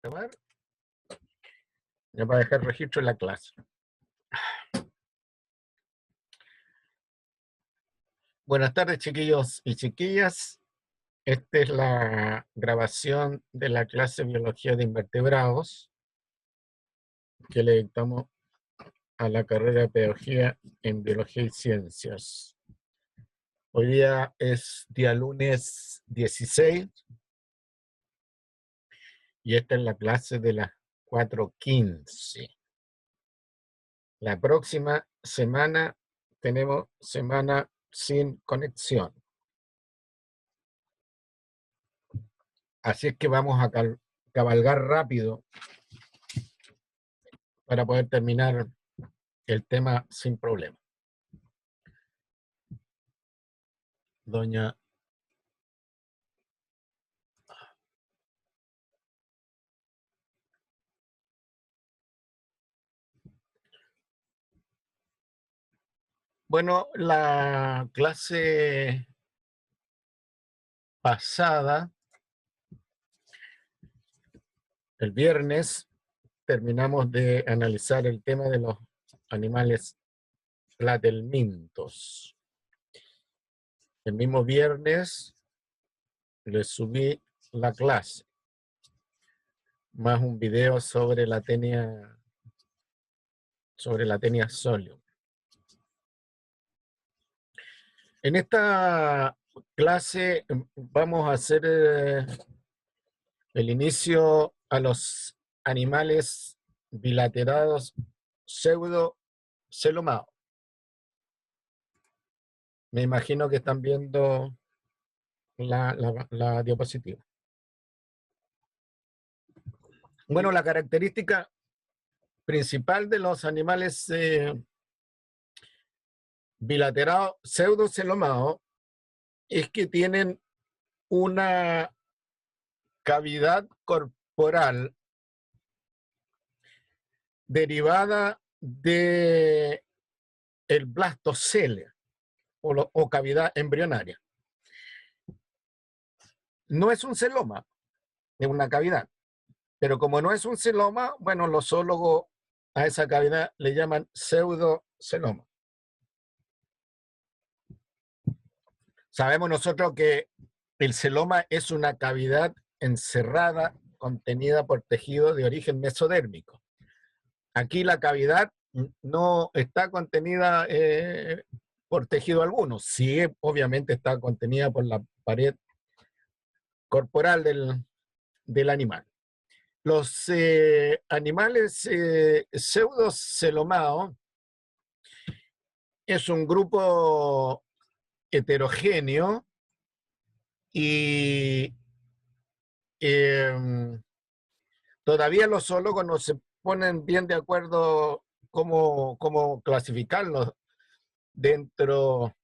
Grabar. Ya para dejar registro en la clase. Buenas tardes, chiquillos y chiquillas. Esta es la grabación de la clase Biología de Invertebrados que le dictamos a la carrera de Pedagogía en Biología y Ciencias. Hoy día es día lunes 16 y esta es la clase de las 4:15. La próxima semana tenemos semana sin conexión. Así es que vamos a cabalgar rápido para poder terminar el tema sin problema. Doña Bueno, la clase pasada, el viernes, terminamos de analizar el tema de los animales platelmintos. El mismo viernes les subí la clase, más un video sobre la tenia solium. En esta clase vamos a hacer el inicio a los animales bilaterados pseudocelomados. Me imagino que están viendo la diapositiva. Bueno, la característica principal de los animales bilaterados pseudocelomados es que tienen una cavidad corporal derivada de el blastocele o cavidad embrionaria. No es un celoma, es una cavidad. Pero como no es un celoma, bueno, los zoólogos a esa cavidad le llaman pseudoceloma. Sabemos nosotros que el celoma es una cavidad encerrada, contenida por tejido de origen mesodérmico. Aquí la cavidad no está contenida por tejido alguno. Sí, obviamente está contenida por la pared corporal del animal. Los animales pseudocelomados es un grupo heterogéneo y todavía los zoólogos no se ponen bien de acuerdo cómo clasificarlos dentro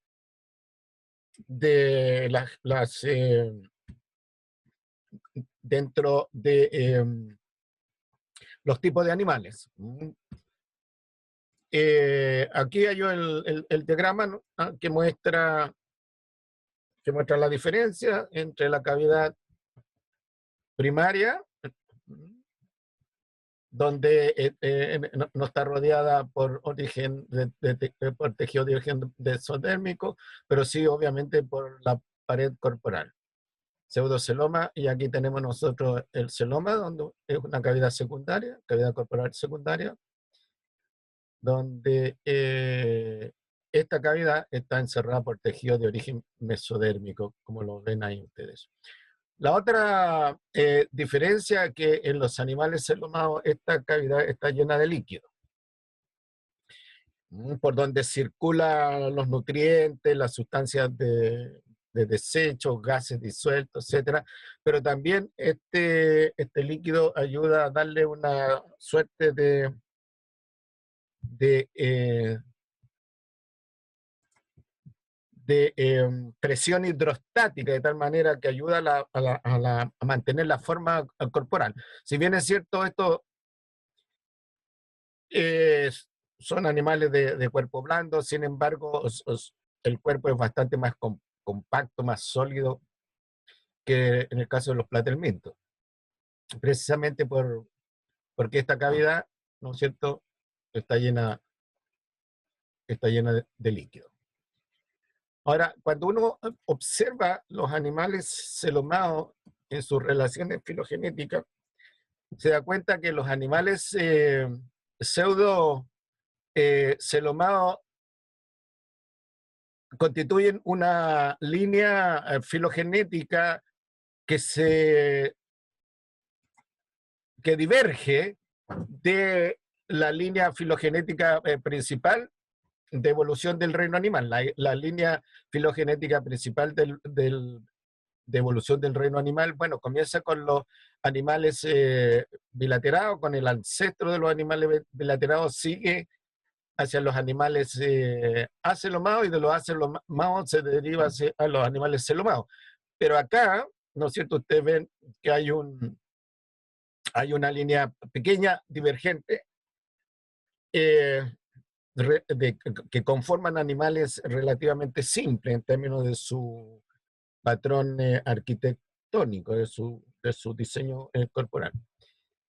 de los tipos de animales. Aquí hay el diagrama, ¿no? que muestra la diferencia entre la cavidad primaria, donde no está rodeada por origen por tejido de origen mesodérmico, pero sí obviamente por la pared corporal. Pseudoceloma, y aquí tenemos nosotros el celoma, donde es una cavidad secundaria, cavidad corporal secundaria, donde esta cavidad está encerrada por tejido de origen mesodérmico, como lo ven ahí ustedes. La otra diferencia es que en los animales celomados esta cavidad está llena de líquido, por donde circulan los nutrientes, las sustancias de desechos, gases disueltos, etcétera, pero también este líquido ayuda a darle una suerte de presión hidrostática, de tal manera que ayuda a mantener la forma corporal. Si bien es cierto, estos son animales de cuerpo blando, sin embargo, el cuerpo es bastante más compacto, más sólido que en el caso de los platelmintos. precisamente porque esta cavidad, ¿no es cierto?, está llena de líquido. Ahora, cuando uno observa los animales celomados en sus relaciones filogenéticas, se da cuenta que los animales pseudo celomados constituyen una línea filogenética que diverge de la línea filogenética principal de evolución del reino animal. La línea filogenética principal de evolución del reino animal, bueno, comienza con los animales bilaterados, con el ancestro de los animales bilaterados, sigue hacia los animales acelomados, y de los acelomados se deriva a los animales celomados. Pero acá, ¿no es cierto?, ustedes ven que hay una línea pequeña, divergente, que conforman animales relativamente simples en términos de su patrón arquitectónico, de su diseño corporal.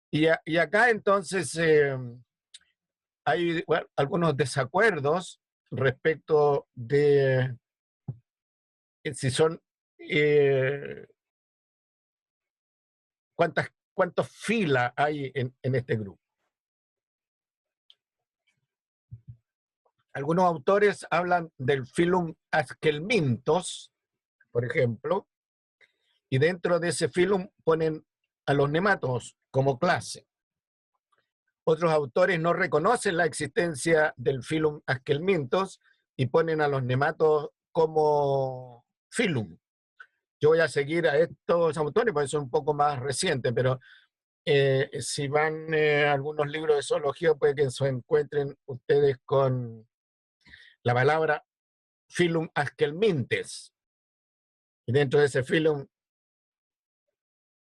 Y acá entonces hay algunos desacuerdos respecto de si son cuántas filas hay en este grupo. Algunos autores hablan del filum Askelminthos, por ejemplo, y dentro de ese filum ponen a los nematodos como clase. Otros autores no reconocen la existencia del filum Askelminthos y ponen a los nematodos como filum. Yo voy a seguir a estos autores porque son un poco más recientes, pero si van a algunos libros de zoología, puede que se encuentren ustedes con la palabra filum Askelminthes. Y dentro de ese filum,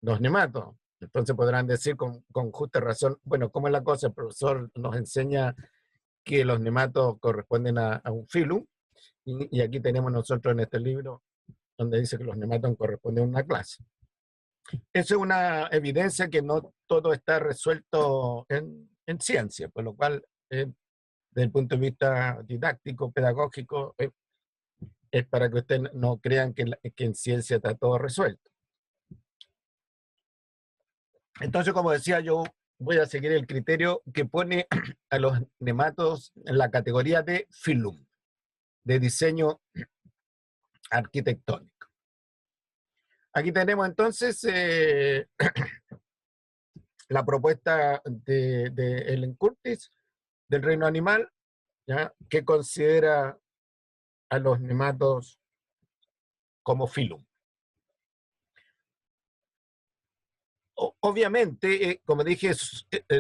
los nematodos. Entonces podrán decir con justa razón, bueno, ¿cómo es la cosa? El profesor nos enseña que los nematodos corresponden a un filum, y aquí tenemos nosotros en este libro donde dice que los nematodos corresponden a una clase. Eso es una evidencia que no todo está resuelto en ciencia, por lo cual, desde el punto de vista didáctico, pedagógico, es para que ustedes no crean que en ciencia está todo resuelto. Entonces, como decía, yo voy a seguir el criterio que pone a los nematodos en la categoría de filum, de diseño arquitectónico. Aquí tenemos entonces la propuesta de Ellen Curtis del reino animal, ¿ya?, que considera a los nematodos como filum. Obviamente, como dije,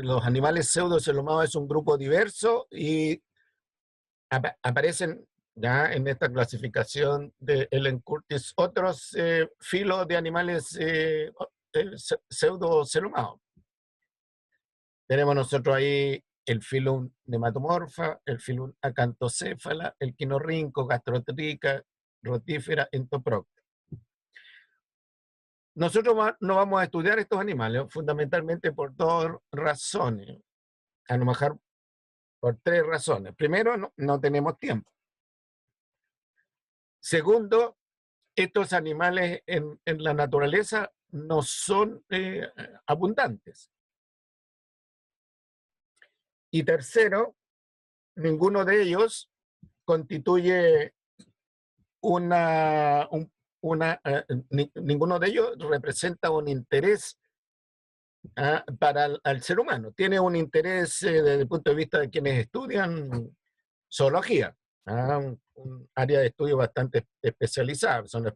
los animales pseudocelomados es un grupo diverso y aparecen ya en esta clasificación de Ellen Curtis otros filos de animales pseudocelomados. Tenemos nosotros ahí el filum Nematomorpha, el filum Acanthocéphala, el quinorrinco, Gastrotrica, Rotífera, Entoprocta. Nosotros no vamos a estudiar estos animales fundamentalmente por dos razones, a lo mejor por tres razones. Primero, no tenemos tiempo. Segundo, estos animales en la naturaleza no son abundantes. Y tercero, ninguno de ellos constituye ninguno de ellos representa un interés para el ser humano. Tiene un interés desde el punto de vista de quienes estudian zoología, un área de estudio bastante especializada. Son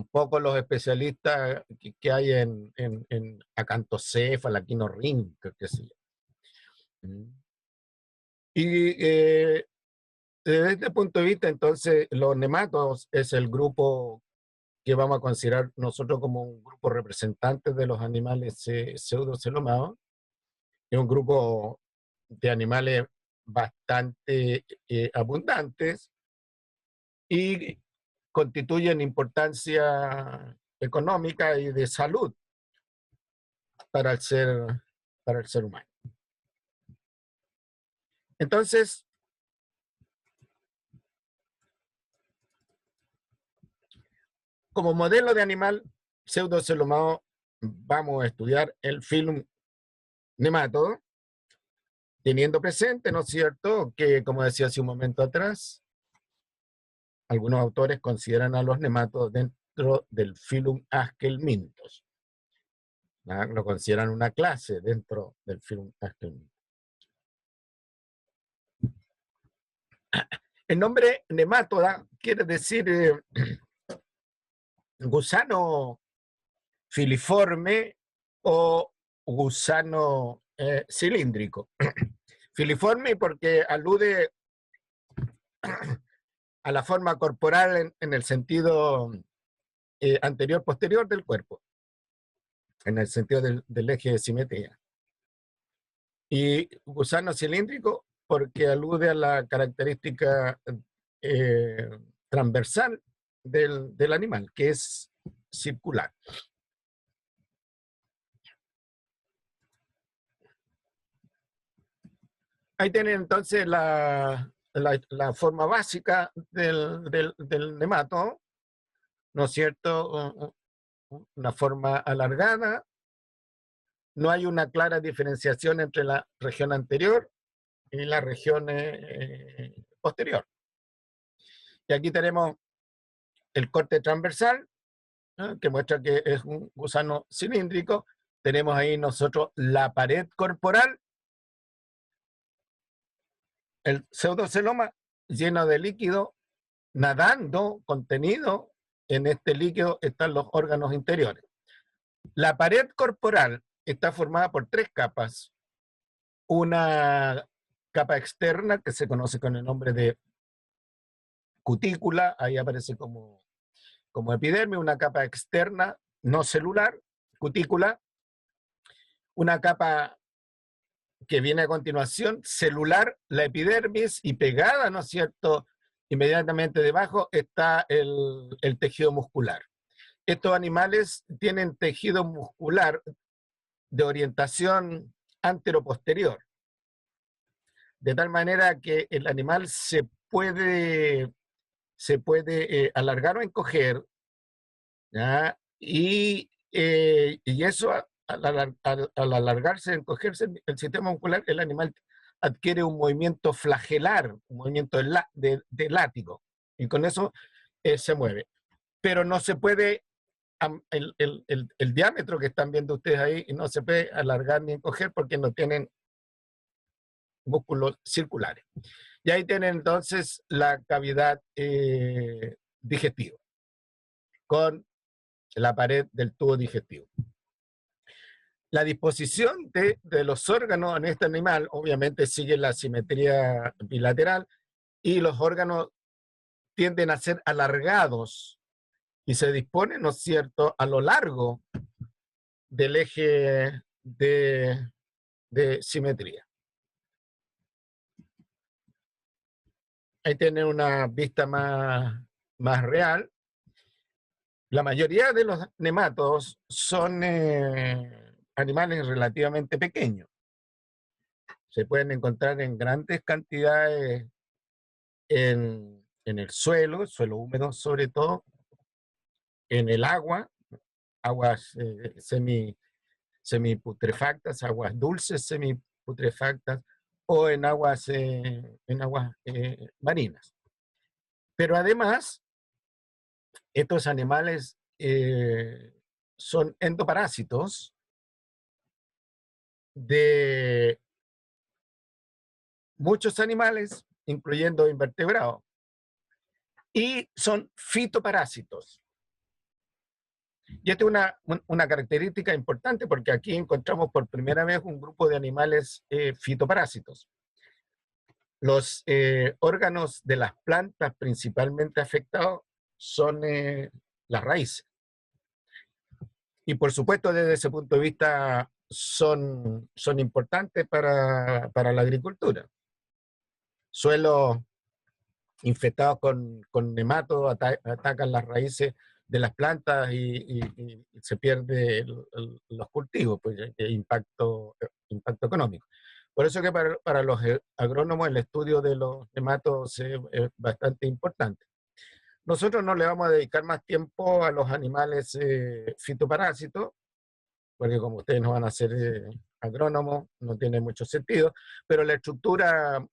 pocos los especialistas que hay en Acanthocéphala, quinorrinco, qué sé yo. Y desde este punto de vista, entonces, los nematodos es el grupo que vamos a considerar nosotros como un grupo representante de los animales pseudocelomados. Es un grupo de animales bastante abundantes y constituyen importancia económica y de salud para el ser humano. Entonces, como modelo de animal pseudocelomado, vamos a estudiar el filum nemátodo, teniendo presente, ¿no es cierto?, que, como decía hace un momento atrás, algunos autores consideran a los nemátodos dentro del filum Askelminthos. Lo consideran una clase dentro del filum Askelminthos. El nombre nemátoda quiere decir gusano filiforme o gusano cilíndrico. Filiforme porque alude a la forma corporal en el sentido anterior-posterior del cuerpo, en el sentido del eje de simetría. Y gusano cilíndrico porque alude a la característica transversal del animal, que es circular. Ahí tienen entonces la forma básica del nemato, ¿no es cierto? Una forma alargada. No hay una clara diferenciación entre la región anterior y la región posterior. Y aquí tenemos el corte transversal, ¿no?, que muestra que es un gusano cilíndrico. Tenemos ahí nosotros la pared corporal, el pseudoceloma lleno de líquido, nadando, contenido en este líquido están los órganos interiores. La pared corporal está formada por 3 capas. Una capa externa que se conoce con el nombre de cutícula, ahí aparece como epidermis, una capa externa no celular, cutícula, una capa que viene a continuación, celular, la epidermis, y pegada, ¿no es cierto?, inmediatamente debajo está el tejido muscular. Estos animales tienen tejido muscular de orientación anteroposterior, de tal manera que el animal se puede alargar o encoger, ¿ya? Y eso, al alargarse, encogerse el sistema muscular, el animal adquiere un movimiento flagelar, un movimiento de látigo, y con eso se mueve. Pero no se puede, el diámetro que están viendo ustedes ahí, no se puede alargar ni encoger porque no tienen músculos circulares. Y ahí tienen entonces la cavidad digestiva, con la pared del tubo digestivo. La disposición de los órganos en este animal obviamente sigue la simetría bilateral, y los órganos tienden a ser alargados y se disponen, ¿no es cierto?, a lo largo del eje de simetría. Ahí tienen una vista más real. La mayoría de los nemátodos son animales relativamente pequeños. Se pueden encontrar en grandes cantidades en el suelo húmedo sobre todo, en el agua, aguas semiputrefactas, aguas dulces semiputrefactas, o en aguas marinas. Pero además, estos animales son endoparásitos de muchos animales, incluyendo invertebrados, y son fitoparásitos. Y esta es una característica importante porque aquí encontramos por primera vez un grupo de animales fitoparásitos. Los órganos de las plantas principalmente afectados son las raíces. Y por supuesto, desde ese punto de vista, son importantes para la agricultura. Suelos infectados con nematodos atacan las raíces, de las plantas y se pierde los cultivos, pues impacto económico. Por eso que para los agrónomos el estudio de los nematos es bastante importante. Nosotros no le vamos a dedicar más tiempo a los animales fitoparásitos, porque como ustedes no van a ser agrónomos, no tiene mucho sentido, pero la estructura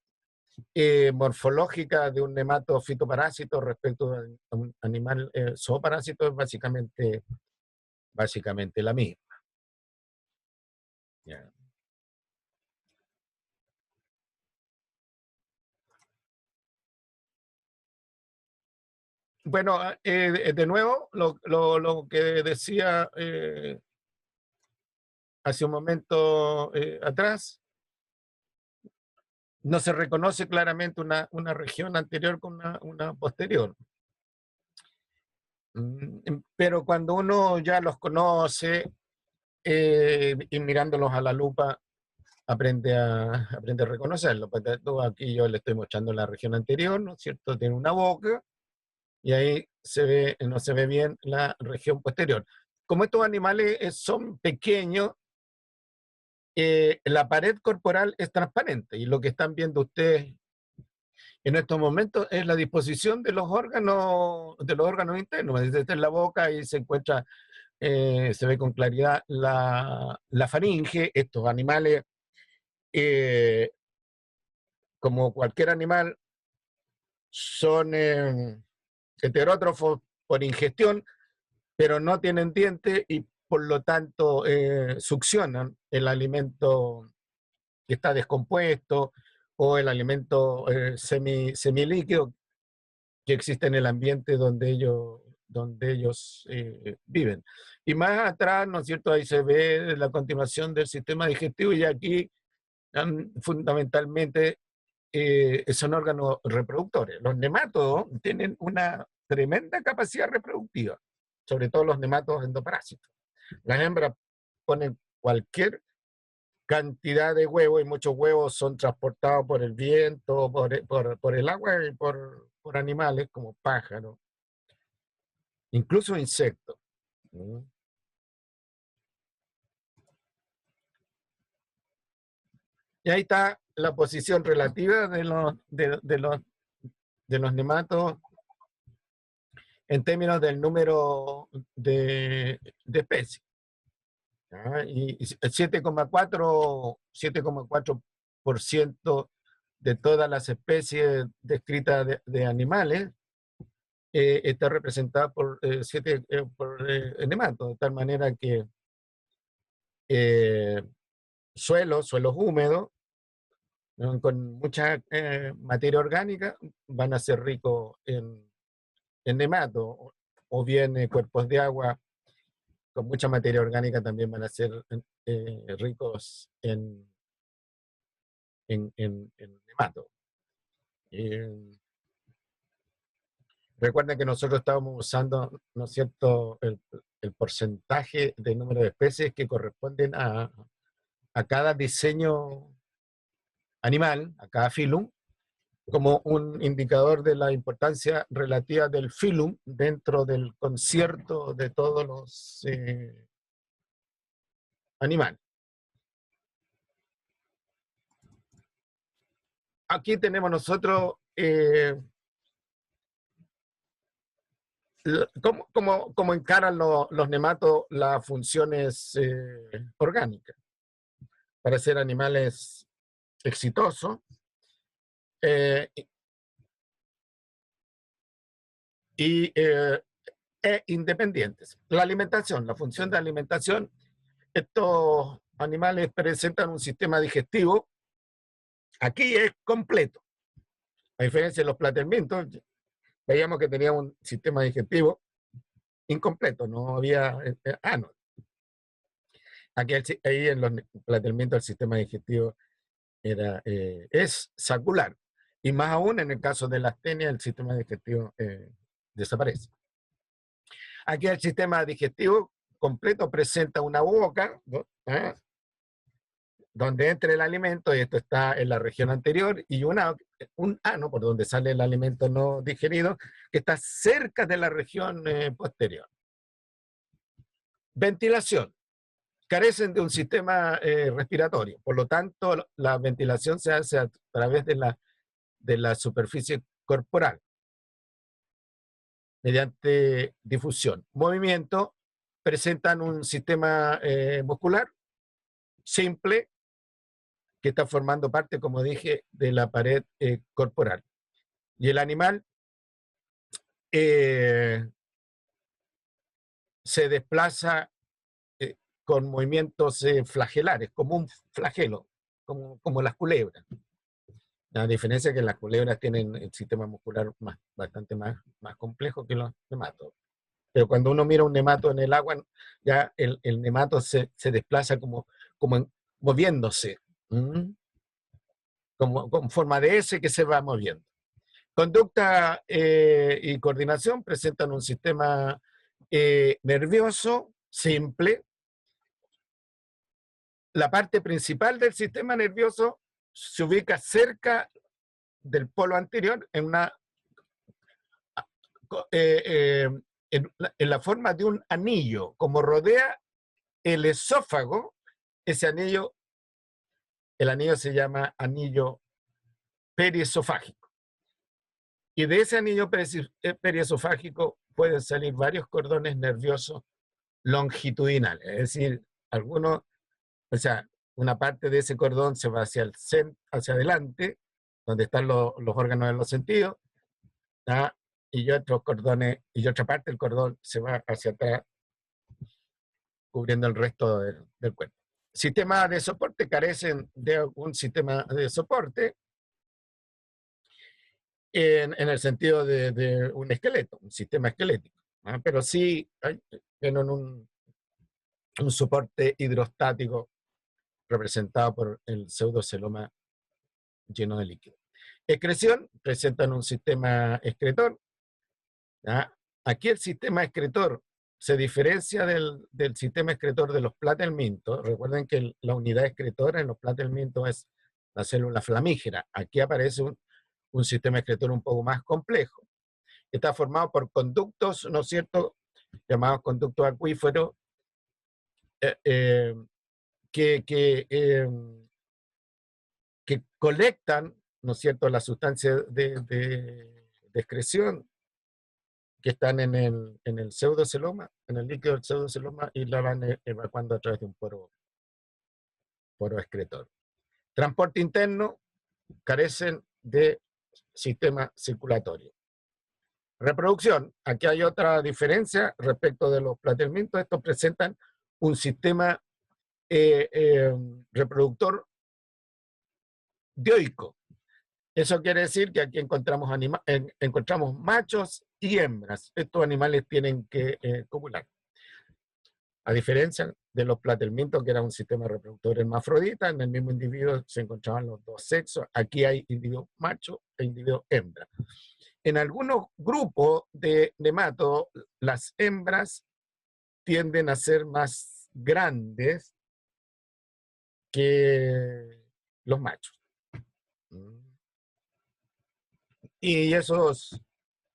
morfológica de un nemato fitoparásito respecto a un animal zooparásito es básicamente la misma. Yeah. Bueno, de nuevo, lo que decía hace un momento atrás, no se reconoce claramente una región anterior con una posterior. Pero cuando uno ya los conoce y mirándolos a la lupa, aprende a reconocerlos. Aquí yo le estoy mostrando la región anterior, ¿no es cierto? Tiene una boca y ahí no se ve bien la región posterior. Como estos animales son pequeños, la pared corporal es transparente y lo que están viendo ustedes en estos momentos es la disposición de los órganos internos. Desde la boca y se encuentra, se ve con claridad la faringe. Estos animales, como cualquier animal, son heterótrofos por ingestión, pero no tienen dientes y por lo tanto succionan el alimento que está descompuesto o el alimento semilíquido que existe en el ambiente donde ellos viven. Y más atrás, ¿no es cierto? Ahí se ve la continuación del sistema digestivo y aquí fundamentalmente son órganos reproductores. Los nematodos tienen una tremenda capacidad reproductiva, sobre todo los nematos endoparásitos. Las hembras ponen cualquier cantidad de huevos y muchos huevos son transportados por el viento, por el agua y por animales como pájaros, incluso insectos. Y ahí está la posición relativa de los nematos en términos del número de especies. Y 7,4% de todas las especies descritas de animales está representada por nematos, de tal manera que suelos húmedos, ¿no?, con mucha materia orgánica, van a ser ricos en nematos, o bien cuerpos de agua con mucha materia orgánica también van a ser ricos en nematos. Recuerden que nosotros estábamos usando, ¿no es cierto?, el porcentaje de número de especies que corresponden a cada diseño animal, a cada filum, como un indicador de la importancia relativa del filum dentro del concierto de todos los animales. Aquí tenemos nosotros cómo encaran los nematos las funciones orgánicas para ser animales exitosos e independientes. La alimentación, la función de alimentación, estos animales presentan un sistema digestivo, aquí es completo. A diferencia de los platelmintos, veíamos que tenía un sistema digestivo incompleto, no había, no. Aquí ahí en los platelmintos el sistema digestivo es sacular, y más aún en el caso de la astenia el sistema digestivo desaparece. Aquí el sistema digestivo completo presenta una boca, ¿no?, donde entra el alimento, y esto está en la región anterior, y un ano por donde sale el alimento no digerido, que está cerca de la región posterior. Ventilación. Carecen de un sistema respiratorio, por lo tanto la ventilación se hace a través de la superficie corporal, mediante difusión. Movimiento. Presentan un sistema muscular simple, que está formando parte, como dije, de la pared corporal. Y el animal se desplaza con movimientos flagelares, como un flagelo, como las culebras. La diferencia es que las culebras tienen el sistema muscular bastante más complejo que los nematos. Pero cuando uno mira un nemato en el agua, ya el nemato se desplaza como moviéndose, como con forma de S que se va moviendo. Conducta y coordinación presentan un sistema nervioso simple. La parte principal del sistema nervioso se ubica cerca del polo anterior en la forma de un anillo, como rodea el esófago. Ese anillo, el anillo se llama anillo periesofágico. Y de ese anillo periesofágico pueden salir varios cordones nerviosos longitudinales, es decir, algunos, o sea, una parte de ese cordón se va hacia adelante, donde están los órganos de los sentidos, ¿tá? Y otros cordones, y otra parte del cordón se va hacia atrás, cubriendo el resto del cuerpo. Sistemas de soporte carecen de un sistema de soporte en el sentido de un esqueleto, un sistema esquelético, ¿no? Pero sí tienen un soporte hidrostático representado por el pseudoceloma lleno de líquido. Excreción, presentan un sistema excretor. ¿Ya? Aquí el sistema excretor se diferencia del sistema excretor de los platelmintos. Recuerden que la unidad excretora en los platelmintos es la célula flamígera. Aquí aparece un sistema excretor un poco más complejo. Está formado por conductos, ¿no es cierto?, llamados conductos acuíferos, que, que, eh, que colectan, ¿no es cierto?, las sustancias de excreción que están en el pseudoceloma, en el líquido del pseudoceloma, y la van evacuando a través de un poro excretor. Transporte interno, carecen de sistema circulatorio. Reproducción, aquí hay otra diferencia respecto de los platelmintos. Estos presentan un sistema reproductor dioico. Eso quiere decir que aquí encontramos machos y hembras. Estos animales tienen que copular. A diferencia de los platelmintos, que era un sistema reproductor hermafrodita, en el mismo individuo se encontraban los dos sexos. Aquí hay individuo macho e individuo hembra. En algunos grupos de nematos, las hembras tienden a ser más grandes que los machos. Y eso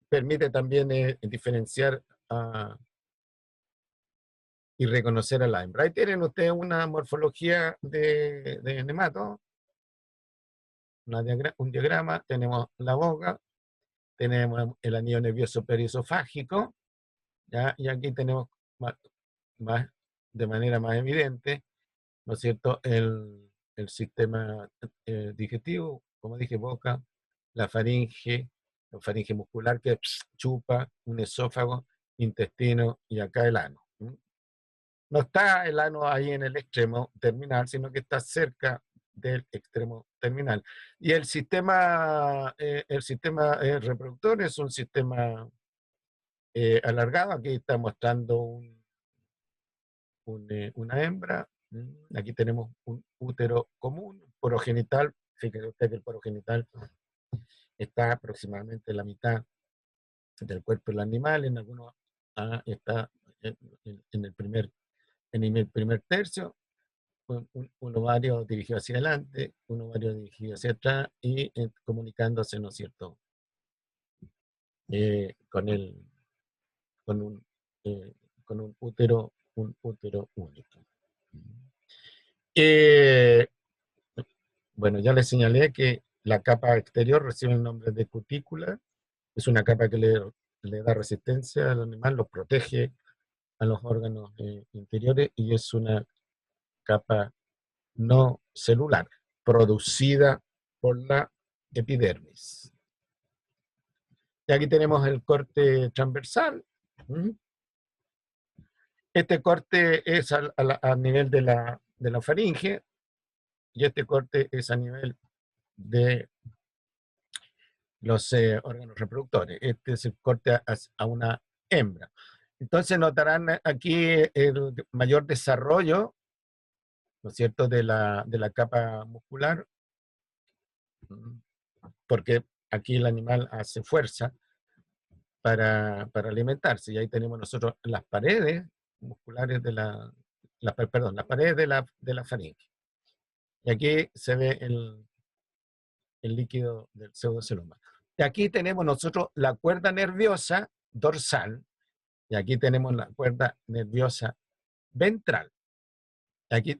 permite también diferenciar y reconocer a la hembra. Ahí tienen ustedes una morfología de nemato, un diagrama. Tenemos la boca, tenemos el anillo nervioso periesofágico, ¿ya? Y aquí tenemos de manera más evidente, ¿no es cierto?, el sistema digestivo, como dije, boca, la faringe muscular que chupa, un esófago, intestino y acá el ano. No está el ano ahí en el extremo terminal, sino que está cerca del extremo terminal. Y el sistema reproductor es un sistema alargado. Aquí está mostrando una hembra. Aquí tenemos un útero común, porogenital. Fíjense usted que el porogenital está aproximadamente la mitad del cuerpo del animal. En algunos está en el primer tercio. un ovario dirigido hacia adelante, un ovario dirigido hacia atrás y comunicándose, ¿no es cierto?, con el, con un, eh, con un útero único. Eh, bueno, ya les señalé que la capa exterior recibe el nombre de cutícula. Es una capa que le da resistencia al animal, los protege a los órganos interiores, y es una capa no celular, producida por la epidermis. Y aquí tenemos el corte transversal. Este corte es a nivel de la faringe, y este corte es a nivel de los órganos reproductores. Este es el corte a una hembra. Entonces notarán aquí el mayor desarrollo, ¿no es cierto?, de la capa muscular, porque aquí el animal hace fuerza para alimentarse, y ahí tenemos nosotros las paredes musculares perdón, las paredes de la faringe. Y aquí se ve el líquido del pseudoceloma. Y aquí tenemos nosotros la cuerda nerviosa dorsal, y aquí tenemos la cuerda nerviosa ventral. Aquí,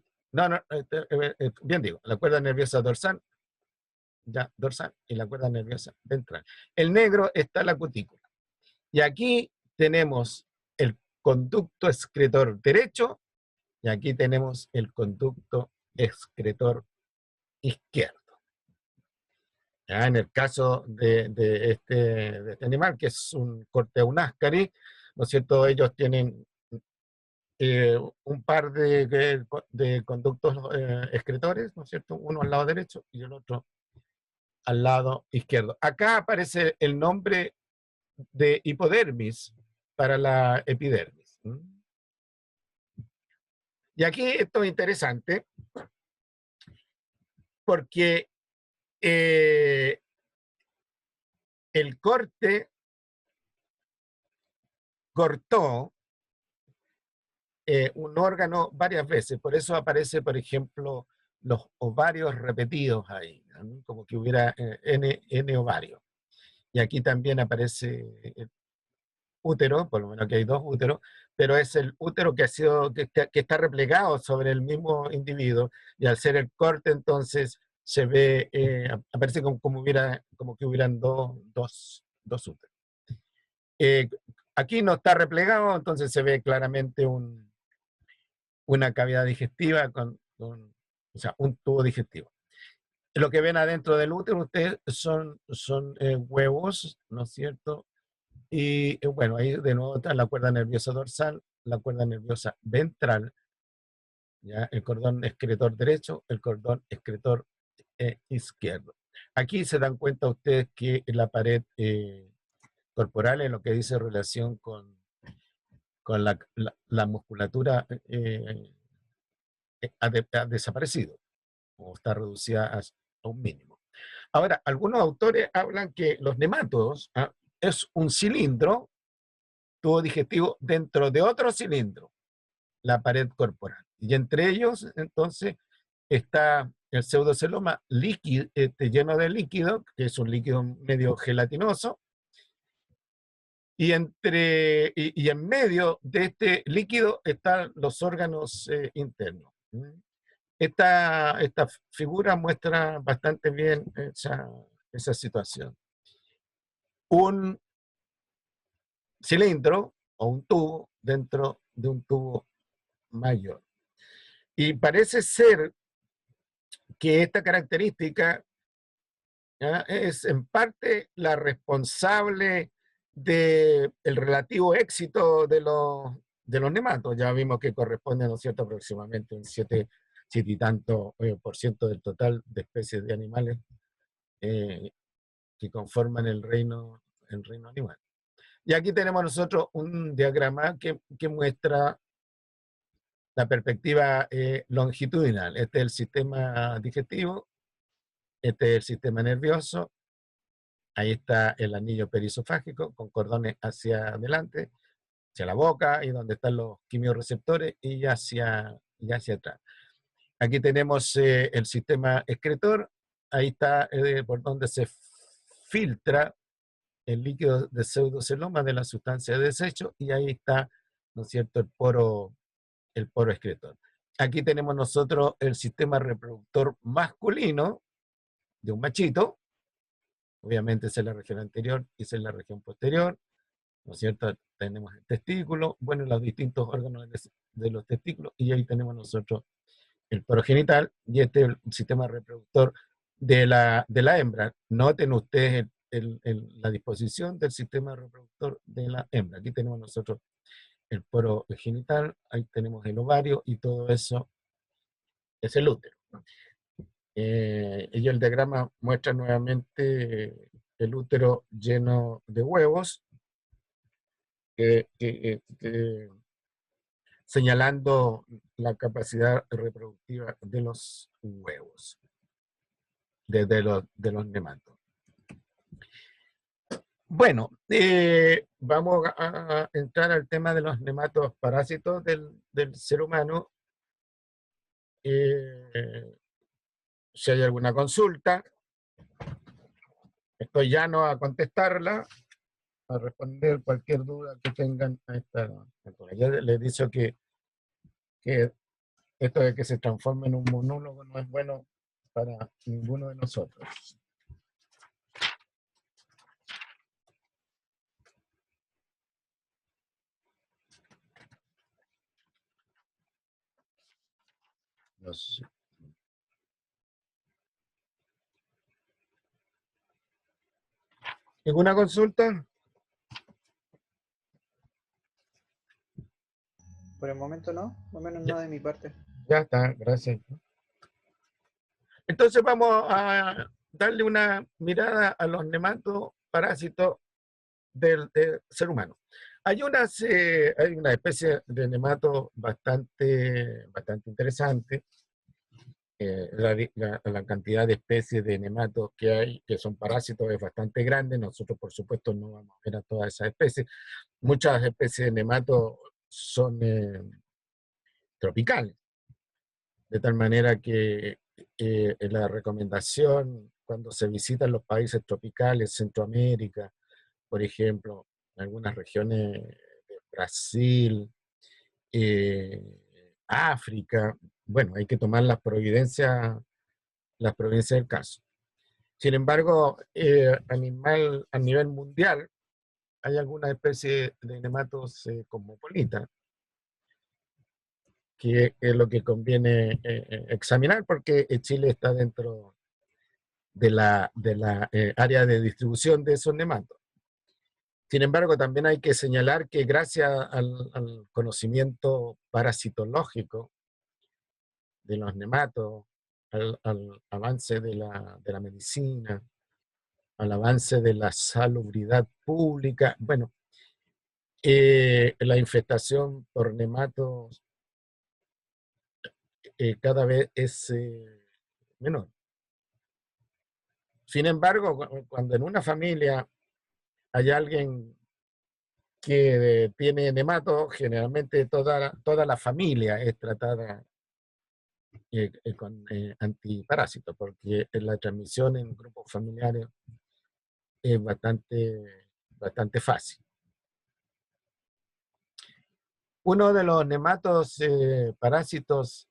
bien digo, la cuerda nerviosa dorsal, ya, dorsal, y la cuerda nerviosa ventral. El negro está la cutícula. Y aquí tenemos el conducto excretor derecho, y aquí tenemos el conducto excretor izquierdo. Ya, en el caso de este animal, que es un Corteunascari, ¿no es cierto?, ellos tienen un par de conductos excretores, ¿no es cierto?, uno al lado derecho y el otro al lado izquierdo. Acá aparece el nombre de hipodermis para la epidermis. Y aquí esto es interesante porque el corte cortó un órgano varias veces, por eso aparece, por ejemplo, los ovarios repetidos ahí, ¿no?, como que hubiera N ovarios. Y aquí también aparece el útero, por lo menos aquí hay dos úteros, pero es el útero que está replegado sobre el mismo individuo, y al ser el corte entonces se ve, aparece como que hubieran dos úteros. Aquí no está replegado, entonces se ve claramente una cavidad digestiva o sea, un tubo digestivo. Lo que ven adentro del útero ustedes son huevos, ¿no es cierto? Y bueno, ahí de nuevo está la cuerda nerviosa dorsal, la cuerda nerviosa ventral, ¿ya?, el cordón excretor derecho, el cordón excretor izquierdo. Aquí se dan cuenta ustedes que la pared corporal, en lo que dice relación con la musculatura, ha desaparecido o está reducida a un mínimo. Ahora, algunos autores hablan que los nematodos es un cilindro, tubo digestivo, dentro de otro cilindro, la pared corporal. Y entre ellos, entonces, está el pseudoceloma líquido, lleno de líquido, que es un líquido medio gelatinoso, y en medio de este líquido están los órganos internos. Esta figura muestra bastante bien esa situación. Un cilindro o un tubo dentro de un tubo mayor. Y parece ser que esta característica, ¿ya?, es en parte la responsable del relativo éxito de los nematos. Ya vimos que corresponde, ¿no es cierto?, aproximadamente un 7 y tanto por ciento del total de especies de animales que conforman el reino animal. Y aquí tenemos nosotros un diagrama que muestra la perspectiva longitudinal. Este es el sistema digestivo, este es el sistema nervioso, ahí está el anillo perisofágico con cordones hacia adelante, hacia la boca, y donde están los quimiorreceptores, y hacia atrás. Aquí tenemos el sistema excretor, ahí está por donde se filtra el líquido de pseudoceloma de la sustancia de desecho, y ahí está, ¿no es cierto?, el poro excretor. Aquí tenemos nosotros el sistema reproductor masculino de un machito, obviamente esa es la región anterior y esa es la región posterior, ¿no es cierto? Tenemos el testículo, bueno, los distintos órganos de los testículos, y ahí tenemos nosotros el poro genital, y este es el sistema reproductor de la hembra. Noten ustedes la disposición del sistema reproductor de la hembra. Aquí tenemos nosotros el poro genital, ahí tenemos el ovario, y todo eso es el útero. Y el diagrama muestra nuevamente el útero lleno de huevos, señalando la capacidad reproductiva de los huevos, de los nematos. Bueno, vamos a entrar al tema de los nematos parásitos del ser humano. Si hay alguna consulta, estoy llano a contestarla, a responder cualquier duda que tengan a esta altura. Ya les he dicho que esto de que se transforme en un monólogo no es bueno para ninguno de nosotros. No sé. ¿Ninguna consulta? Por el momento no, al menos Ya, no de mi parte. ya está, gracias. Entonces vamos a darle una mirada a los nematos parásitos del ser humano. Hay una especie de nemato bastante interesante. La cantidad de especies de nematos que hay, que son parásitos, es bastante grande. Nosotros, por supuesto, no vamos a ver a todas esas especies. Muchas especies de nematos son tropicales, de tal manera que la recomendación cuando se visitan los países tropicales, Centroamérica, por ejemplo, en algunas regiones de Brasil, África, bueno, hay que tomar las provincias del caso. Sin embargo, a nivel mundial, hay algunas especies de nematos cosmopolitas, que es lo que conviene examinar, porque Chile está dentro de la área de distribución de esos nematos. Sin embargo, también hay que señalar que gracias al conocimiento parasitológico de los nematos, al avance de la medicina, al avance de la salubridad pública, bueno, la infestación por nematos cada vez es menor. Sin embargo, cuando en una familia hay alguien que tiene nematos, generalmente toda la familia es tratada con antiparásitos, porque la transmisión en grupos familiares es bastante fácil. Uno de los nematos parásitos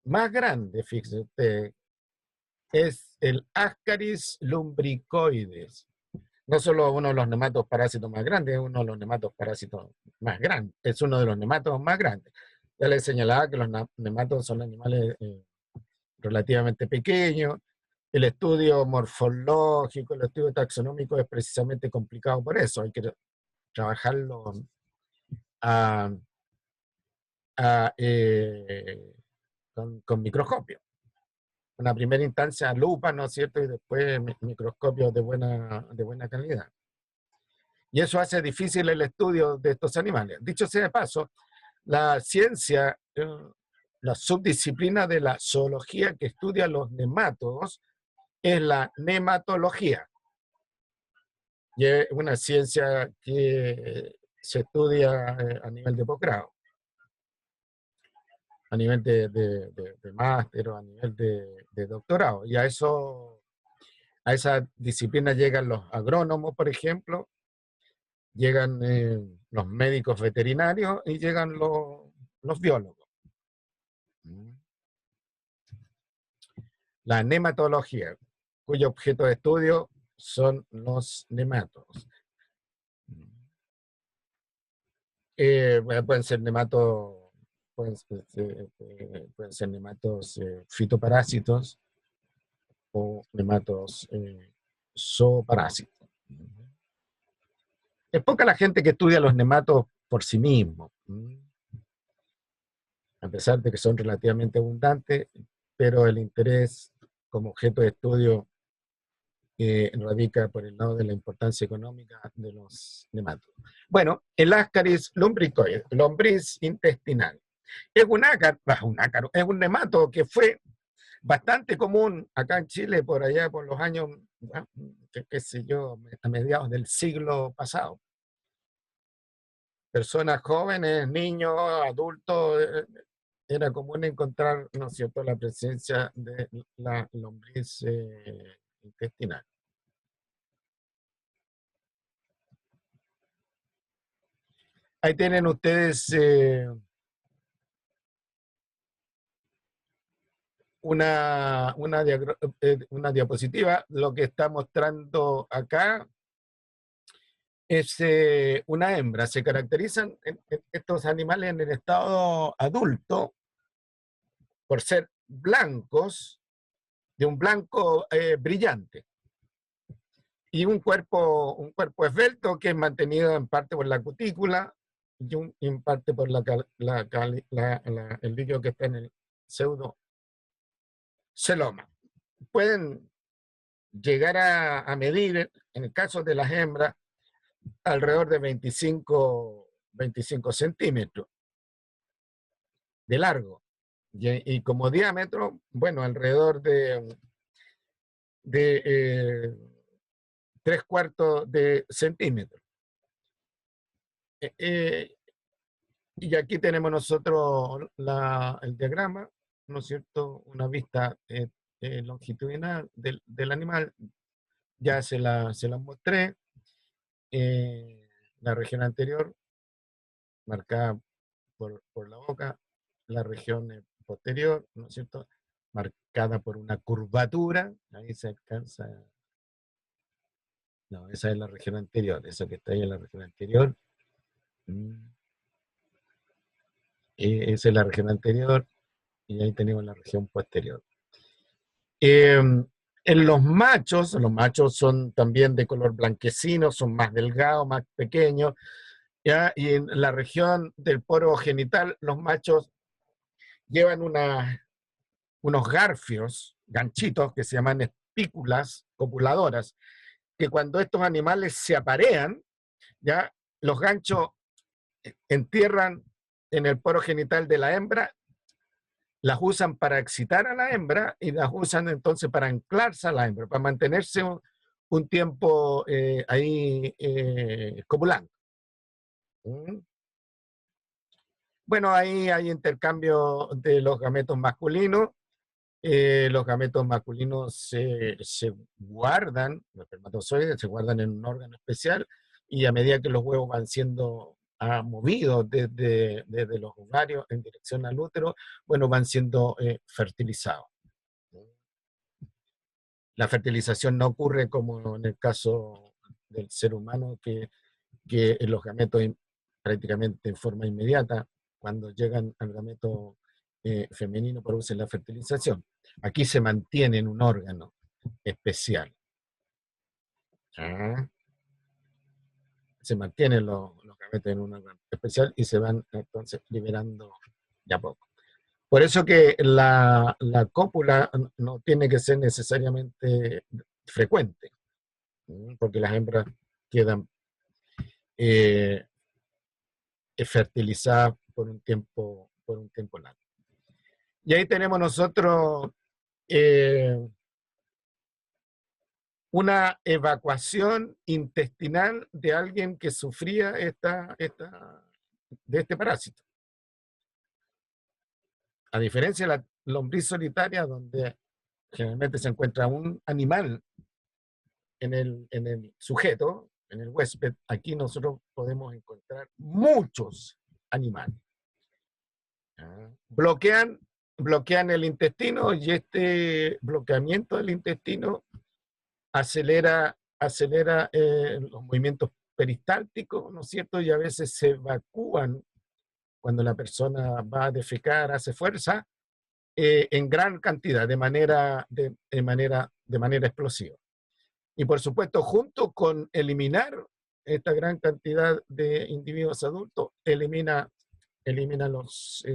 más grandes, fíjese usted, es el Ascaris lumbricoides. No solo uno de los nematos parásitos más grandes, es uno de los nematos parásitos más grandes, es uno de los nematos más grandes. Ya les señalaba que los nematos son animales relativamente pequeños. El estudio morfológico, el estudio taxonómico es precisamente complicado por eso. Hay que trabajarlo a, con microscopio. Una primera instancia lupa, ¿no es cierto? Y después microscopios de buena calidad. Y eso hace difícil el estudio de estos animales. Dicho sea de paso, la ciencia, la subdisciplina de la zoología que estudia los nematodos es la nematología. Y es una ciencia que se estudia a nivel de posgrado. a nivel de máster o a nivel de doctorado. Y a esa disciplina llegan los agrónomos, por ejemplo, llegan los médicos veterinarios y llegan los biólogos. La nematología, cuyo objeto de estudio son los nematodos. Pueden ser nematos, pueden ser nematos fitoparásitos o nematos zooparásitos. Es poca la gente que estudia los nematos por sí mismos, a pesar de que son relativamente abundantes, pero el interés como objeto de estudio radica por el lado de la importancia económica de los nematodos. Bueno, el Ascaris lumbricoides, lombriz intestinal, es un ácaro, es un nemato que fue bastante común acá en Chile por allá por los años, qué sé yo, a mediados del siglo pasado. Personas jóvenes, niños, adultos, era común encontrar, ¿no es cierto?, la presencia de la lombriz intestinal. Ahí tienen ustedes una diapositiva. Lo que está mostrando acá es una hembra. Se caracterizan estos animales en el estado adulto por ser blancos, de un blanco brillante, y un cuerpo esbelto que es mantenido en parte por la cutícula y en parte por el líquido que está en el pseudoceloma. Pueden llegar a medir, en el caso de las hembras, alrededor de 25 centímetros de largo. Y como diámetro, bueno, alrededor de 3/4 de centímetro. Y aquí tenemos nosotros el diagrama, ¿no es cierto? Una vista longitudinal del animal. Ya se la mostré. La región anterior, marcada por la boca, la región posterior, ¿no es cierto?, marcada por una curvatura, ahí se alcanza, no, esa es la región anterior, esa que está ahí en la región anterior, esa es la región anterior, y ahí tenemos la región posterior. En los machos son también de color blanquecino, son más delgados, más pequeños, ¿ya? Y en la región del poro genital, los machos llevan unos garfios, ganchitos, que se llaman espículas copuladoras, que cuando estos animales se aparean, ¿ya?, los ganchos entierran en el poro genital de la hembra, las usan para excitar a la hembra y las usan entonces para anclarse a la hembra, para mantenerse un tiempo ahí copulando. Bueno, ahí hay intercambio de los gametos masculinos. Los gametos masculinos se guardan, los espermatozoides se guardan en un órgano especial, y a medida que los huevos van siendo movidos desde los ovarios en dirección al útero, bueno, van siendo fertilizados. La fertilización no ocurre como en el caso del ser humano, que los gametos prácticamente en forma inmediata, cuando llegan al gameto femenino, producen la fertilización. Aquí se mantiene en un órgano especial. Se mantienen los gametos en un órgano especial y se van entonces liberando de a poco. Por eso que la cópula no tiene que ser necesariamente frecuente, porque las hembras quedan fertilizadas por un tiempo largo. Y ahí tenemos nosotros una evacuación intestinal de alguien que sufría de este parásito. A diferencia de la lombriz solitaria, donde generalmente se encuentra un animal en el sujeto, en el huésped, aquí nosotros podemos encontrar muchos animales. Bloquean el intestino y este bloqueamiento del intestino acelera los movimientos peristálticos, ¿no es cierto? Y a veces se evacúan cuando la persona va a defecar, hace fuerza, en gran cantidad, de manera explosiva. Y por supuesto, junto con eliminar esta gran cantidad de individuos adultos, elimina los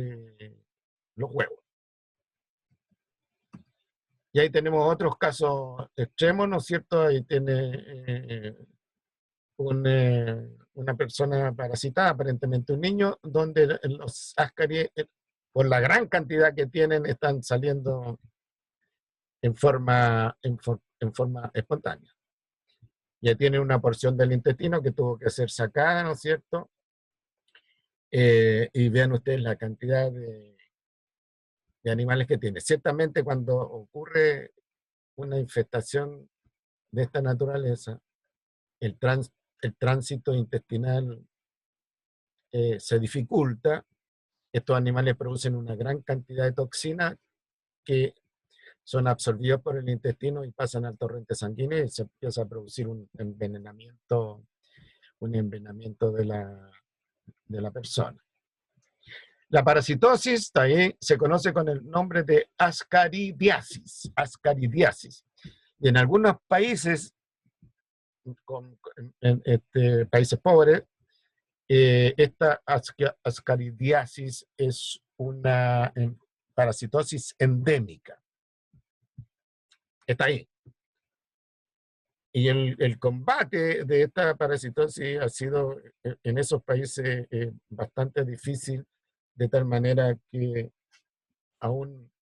huevos. Y ahí tenemos otros casos extremos, ¿no es cierto? Ahí tiene una persona parasitada, aparentemente un niño, donde los ascaris, por la gran cantidad que tienen, están saliendo en forma espontánea. Ya tiene una porción del intestino que tuvo que ser sacada, ¿no es cierto? Y vean ustedes la cantidad de animales que tiene. Ciertamente cuando ocurre una infestación de esta naturaleza, el, el tránsito intestinal se dificulta. Estos animales producen una gran cantidad de toxinas que son absorbidos por el intestino y pasan al torrente sanguíneo y se empieza a producir un envenenamiento de la persona. La parasitosis también se conoce con el nombre de ascaridiasis. Y en algunos países, países pobres, esta ascaridiasis es una parasitosis endémica. Está ahí. Y el combate de esta parasitosis ha sido en esos países bastante difícil, de tal manera que aún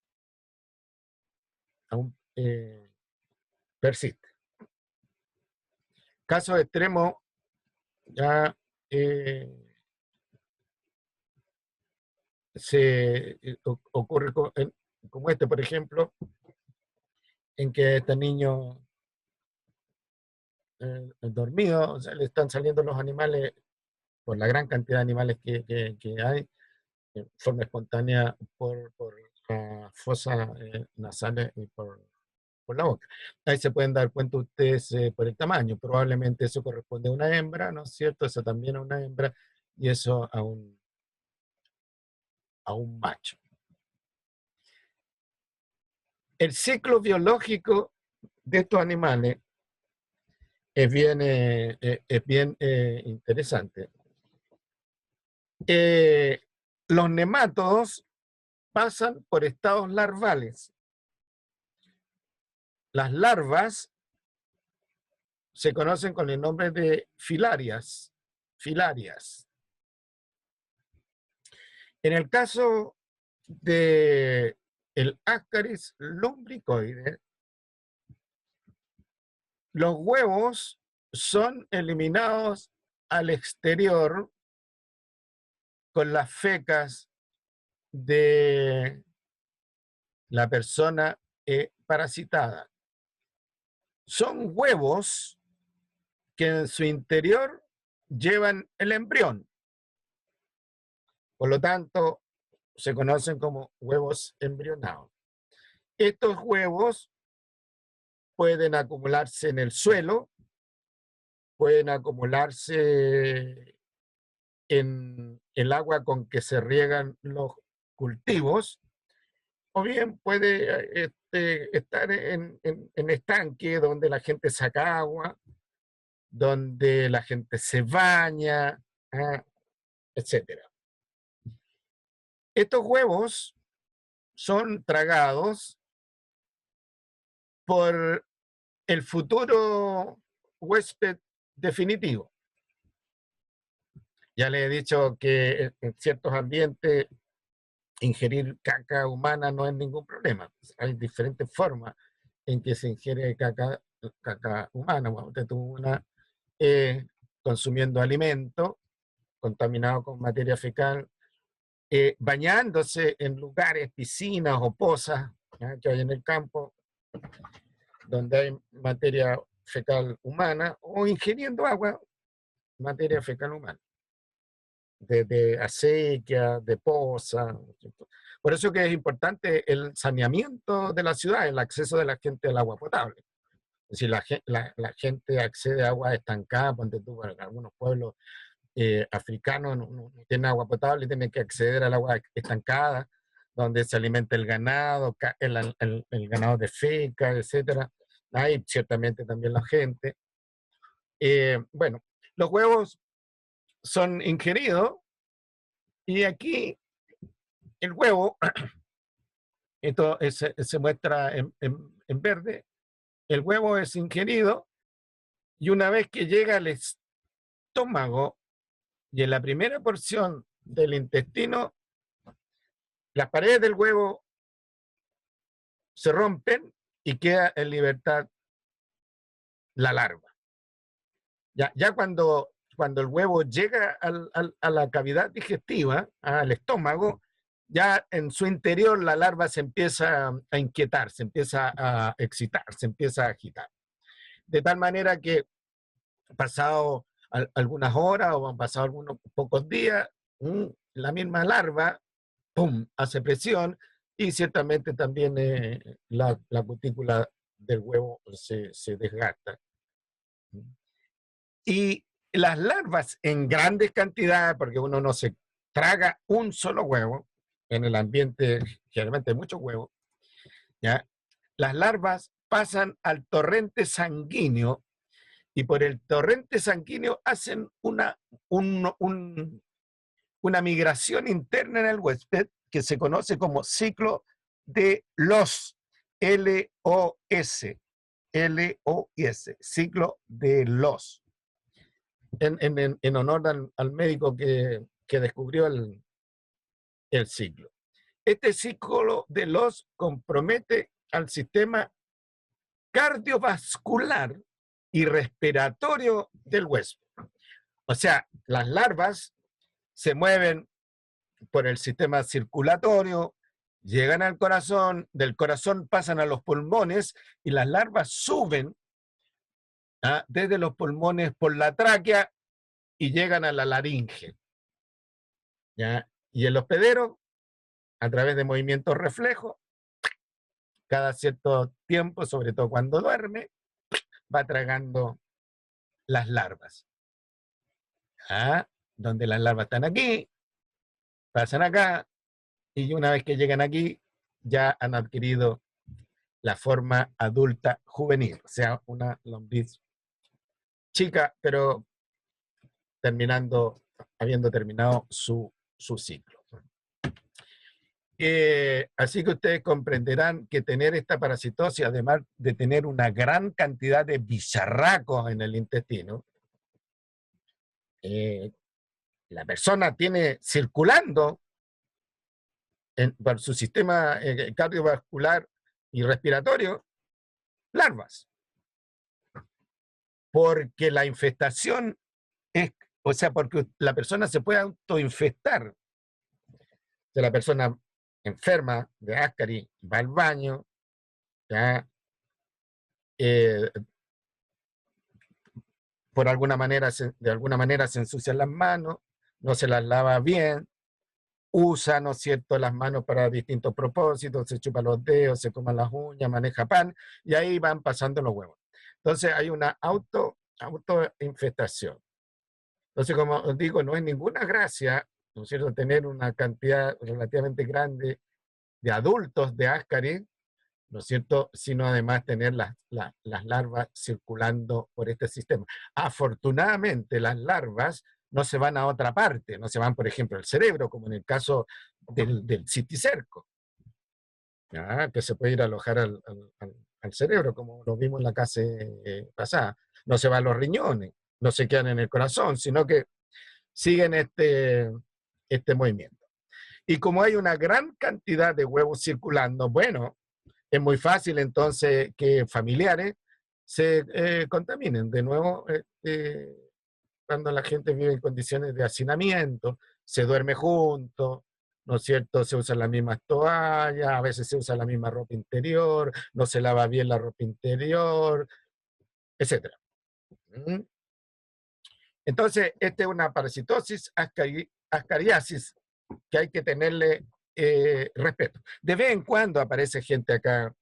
persiste. Casos extremos ya ocurre como este, por ejemplo, en que este niño dormido, o sea, le están saliendo los animales, por la gran cantidad de animales que hay, en forma espontánea por fosas nasales y por la boca. Ahí se pueden dar cuenta ustedes por el tamaño. Probablemente eso corresponde a una hembra, ¿no es cierto? Eso también a una hembra y eso a un macho. El ciclo biológico de estos animales es bien interesante. Los nemátodos pasan por estados larvales. Las larvas se conocen con el nombre de filarias. En el caso de el Ascaris lumbricoide, los huevos son eliminados al exterior con las fecas de la persona parasitada. Son huevos que en su interior llevan el embrión. Por lo tanto, se conocen como huevos embrionados. Estos huevos pueden acumularse en el suelo, pueden acumularse en el agua con que se riegan los cultivos, o bien puede estar en estanque donde la gente saca agua, donde la gente se baña, etc. Estos huevos son tragados por el futuro huésped definitivo. Ya le he dicho que en ciertos ambientes ingerir caca humana no es ningún problema. Hay diferentes formas en que se ingiere caca humana. Bueno, usted tuvo una consumiendo alimento contaminado con materia fecal bañándose en lugares, piscinas o pozas, ¿ya?, que hay en el campo, donde hay materia fecal humana, o ingiriendo agua, materia fecal humana, de acequia, de poza. Por eso que es importante el saneamiento de la ciudad, el acceso de la gente al agua potable. Si la gente accede a agua estancada, ponte tú, en algunos pueblos africanos no tienen agua potable y tienen que acceder al agua estancada, donde se alimenta el ganado, el ganado de feca, etcétera. Hay ciertamente también la gente. Bueno, los huevos son ingeridos y aquí el huevo, esto se muestra en verde, el huevo es ingerido y una vez que llega al estómago y en la primera porción del intestino, las paredes del huevo se rompen y queda en libertad la larva. Ya cuando el huevo llega a la cavidad digestiva, al estómago, ya en su interior la larva se empieza a inquietar, se empieza a excitar, se empieza a agitar. De tal manera que pasado algunas horas o han pasado algunos pocos días, la misma larva, ¡pum!, hace presión y ciertamente también la cutícula del huevo se desgasta. Y las larvas en grandes cantidades, porque uno no se traga un solo huevo, en el ambiente generalmente hay muchos huevos, ¿ya? Las larvas pasan al torrente sanguíneo y por el torrente sanguíneo hacen una migración interna en el huésped que se conoce como ciclo de Loss, L-O-S, L-O-S, ciclo de Loss, en honor al médico que descubrió el ciclo. Este ciclo de Loss compromete al sistema cardiovascular y respiratorio del huésped. O sea, las larvas se mueven por el sistema circulatorio, llegan al corazón, del corazón pasan a los pulmones y las larvas suben desde los pulmones por la tráquea y llegan a la laringe, ¿ya? Y el hospedero, a través de movimientos reflejos, cada cierto tiempo, sobre todo cuando duerme, va tragando las larvas. Donde las larvas están aquí, pasan acá, y una vez que llegan aquí, ya han adquirido la forma adulta juvenil, o sea, una lombriz chica, pero habiendo terminado su ciclo. Así que ustedes comprenderán que tener esta parasitosis, además de tener una gran cantidad de bicharracos en el intestino, la persona tiene circulando por su sistema cardiovascular y respiratorio larvas, porque la infestación o sea, porque la persona se puede autoinfestar. Si la persona enferma de Ascaris va al baño, ¿ya? Eh, de alguna manera se ensucian las manos, no se las lava bien, usa, ¿no es cierto?, las manos para distintos propósitos, se chupa los dedos, se come las uñas, maneja pan, y ahí van pasando los huevos. Entonces hay una autoinfestación. Entonces, como os digo, no es ninguna gracia, ¿no es cierto?, tener una cantidad relativamente grande de adultos de Ascaris, ¿no es cierto?, sino además tener las larvas circulando por este sistema. Afortunadamente, las larvas no se van a otra parte, no se van, por ejemplo, al cerebro, como en el caso del cisticerco, ¿ya?, que se puede ir a alojar al cerebro, como lo vimos en la clase pasada. No se va a los riñones, no se quedan en el corazón, sino que siguen este movimiento. Y como hay una gran cantidad de huevos circulando, bueno, es muy fácil entonces que familiares se contaminen. De nuevo, cuando la gente vive en condiciones de hacinamiento, se duerme juntos, ¿no es cierto? Se usan las mismas toallas, a veces se usa la misma ropa interior, no se lava bien la ropa interior, etcétera. ¿Mm? Entonces, esta es una parasitosis ascariasis que hay que tenerle respeto. De vez en cuando aparece gente acá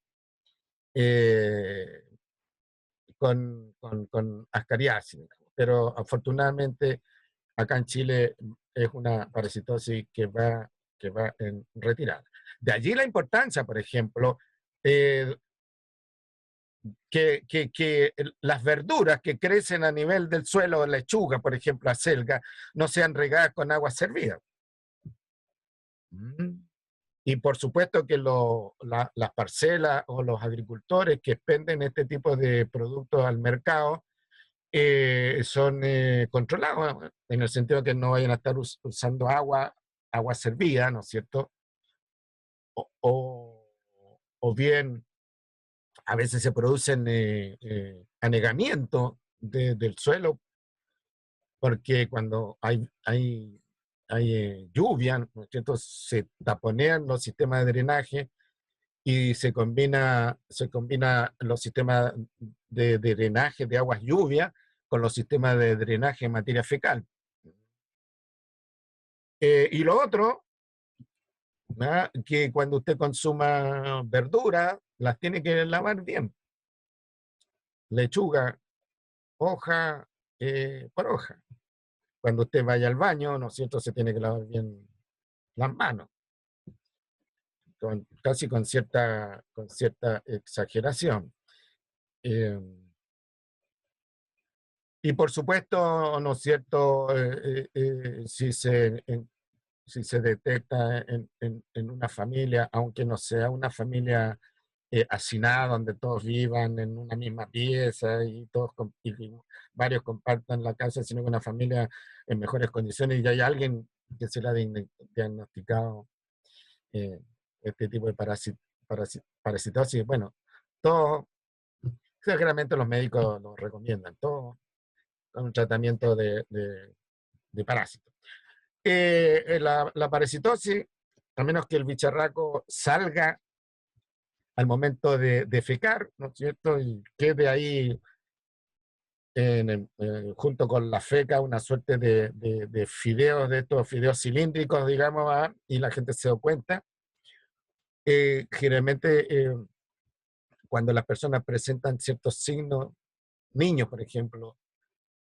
eh, con ascariasis, pero afortunadamente acá en Chile es una parasitosis que va en retirada. De allí la importancia, por ejemplo, eh, que las verduras que crecen a nivel del suelo, lechuga, por ejemplo, acelga, no sean regadas con agua servida. Mm. Y por supuesto que las parcelas o los agricultores que expenden este tipo de productos al mercado son controlados, en el sentido de que no vayan a estar usando agua servida, ¿no es cierto? O, o bien a veces se producen anegamientos del suelo, porque cuando hay lluvia, ¿no es cierto? Se taponean los sistemas de drenaje y se combina los sistemas de drenaje de aguas lluvia con los sistemas de drenaje de materia fecal. Y lo otro, ¿ah? Que cuando usted consuma verdura, las tiene que lavar bien. Lechuga, hoja por hoja. Cuando usted vaya al baño, ¿no es cierto?, se tiene que lavar bien las manos, casi con cierta exageración. Eh, y por supuesto, ¿no es cierto?, si se detecta en una familia, aunque no sea una familia hacinada, donde todos vivan en una misma pieza y y varios compartan la casa, sino que una familia en mejores condiciones y hay alguien que se le ha diagnosticado eh, este tipo de parasitosis. Bueno, todo, generalmente los médicos lo recomiendan, todo con un tratamiento de parásitos. La parasitosis, a menos que el bicharraco salga al momento de defecar, ¿no es cierto? Y quede ahí junto con la feca una suerte de fideos, de estos fideos cilíndricos, digamos, y la gente se da cuenta. Generalmente, cuando las personas presentan ciertos signos, niños, por ejemplo,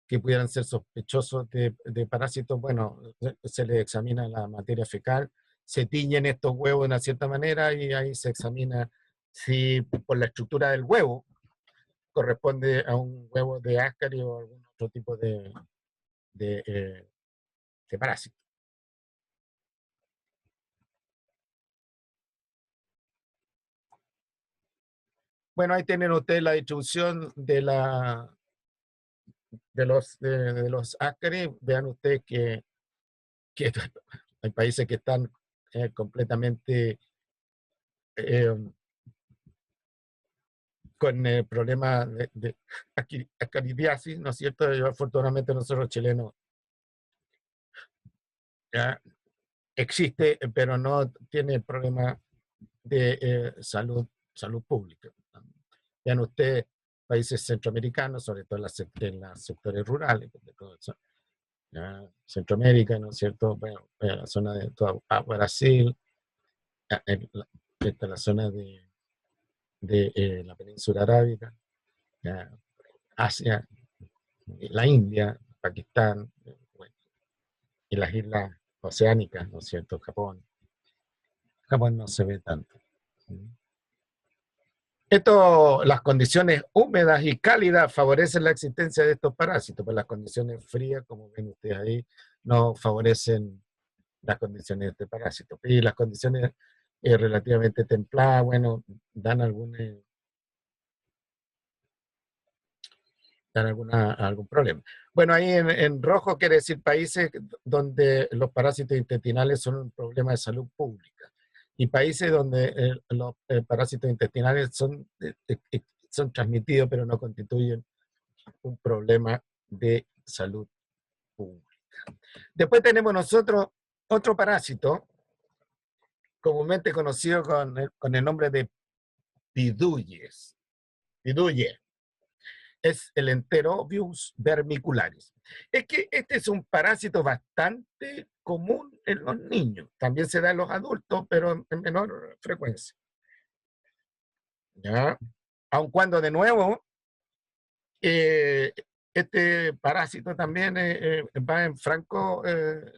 que pudieran ser sospechosos de parásitos, bueno, se les examina la materia fecal, se tiñen estos huevos de una cierta manera y ahí se examina si por la estructura del huevo corresponde a un huevo de Ascaris o algún otro tipo de, eh, de parásito. Bueno, ahí tienen ustedes la distribución de los Ascaris. Vean ustedes que hay países que están completamente eh, con problemas de ascaridiasis, ¿no es cierto? Y afortunadamente nosotros chilenos ya existe, pero no tiene problema de salud pública. Vean ustedes, países centroamericanos, sobre todo en los sectores rurales, ya, Centroamérica, ¿no es cierto? Bueno, la zona de toda, Brasil, esta la zona de la península arábica, ya, Asia, la India, Pakistán, bueno, y las islas oceánicas, ¿no es cierto? Japón. Japón no se ve tanto. Las condiciones húmedas y cálidas favorecen la existencia de estos parásitos, pues las condiciones frías, como ven ustedes ahí, no favorecen las condiciones de este parásito. Y las condiciones relativamente templadas, bueno, dan algún problema. Bueno, ahí en rojo quiere decir países donde los parásitos intestinales son un problema de salud pública y países donde los parásitos intestinales son transmitidos pero no constituyen un problema de salud pública. Después tenemos nosotros otro parásito comúnmente conocido con el nombre de piduyes. Piduye. Es el Enterobius vermicularis. Es que este es un parásito bastante común en los niños. También se da en los adultos, pero en menor frecuencia. ¿Ya? Aun cuando, de nuevo, este parásito también va en franco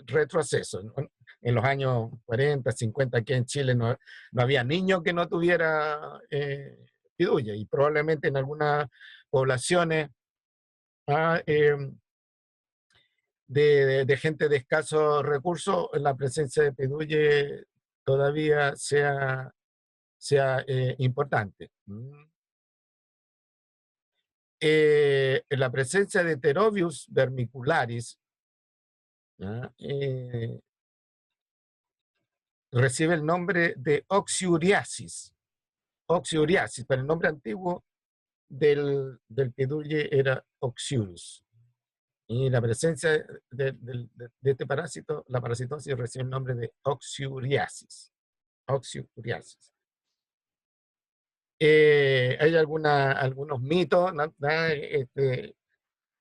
retroceso. ¿No? En los años 40, 50, aquí en Chile no había niño que no tuviera piduya, y probablemente en algunas poblaciones de gente de escasos recursos, la presencia de piduye todavía sea importante. La presencia de Enterobius vermicularis recibe el nombre de oxyuriasis. Oxyuriasis, pero el nombre antiguo del piduye era Oxyurus. Y la presencia de este parásito, la parasitosis, recibe el nombre de oxyuriasis. Oxyuriasis. Hay algunos mitos, ¿no?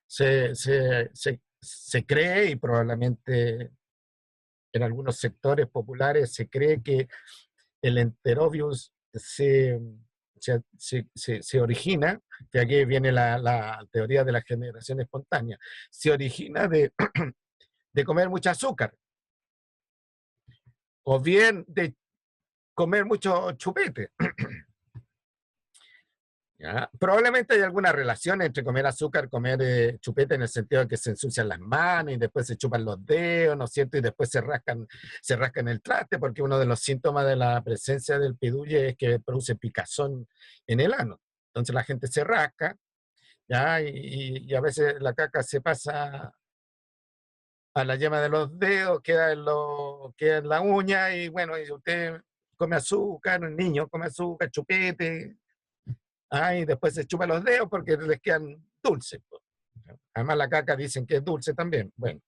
Se cree, y probablemente en algunos sectores populares se cree, que el Enterobius se origina, de aquí viene la teoría de la generación espontánea, se origina de comer mucho azúcar, o bien de comer mucho chupete. ¿Ya? Probablemente hay alguna relación entre comer azúcar, comer chupete, en el sentido de que se ensucian las manos y después se chupan los dedos, ¿no es cierto? Y después se rascan el traste, porque uno de los síntomas de la presencia del piduye es que produce picazón en el ano. Entonces la gente se rasca, ¿ya? Y a veces la caca se pasa a la yema de los dedos, queda en la uña, y bueno, y usted come azúcar, un niño come azúcar, chupete, y después se chupa los dedos porque les quedan dulces. Además la caca dicen que es dulce también. Bueno.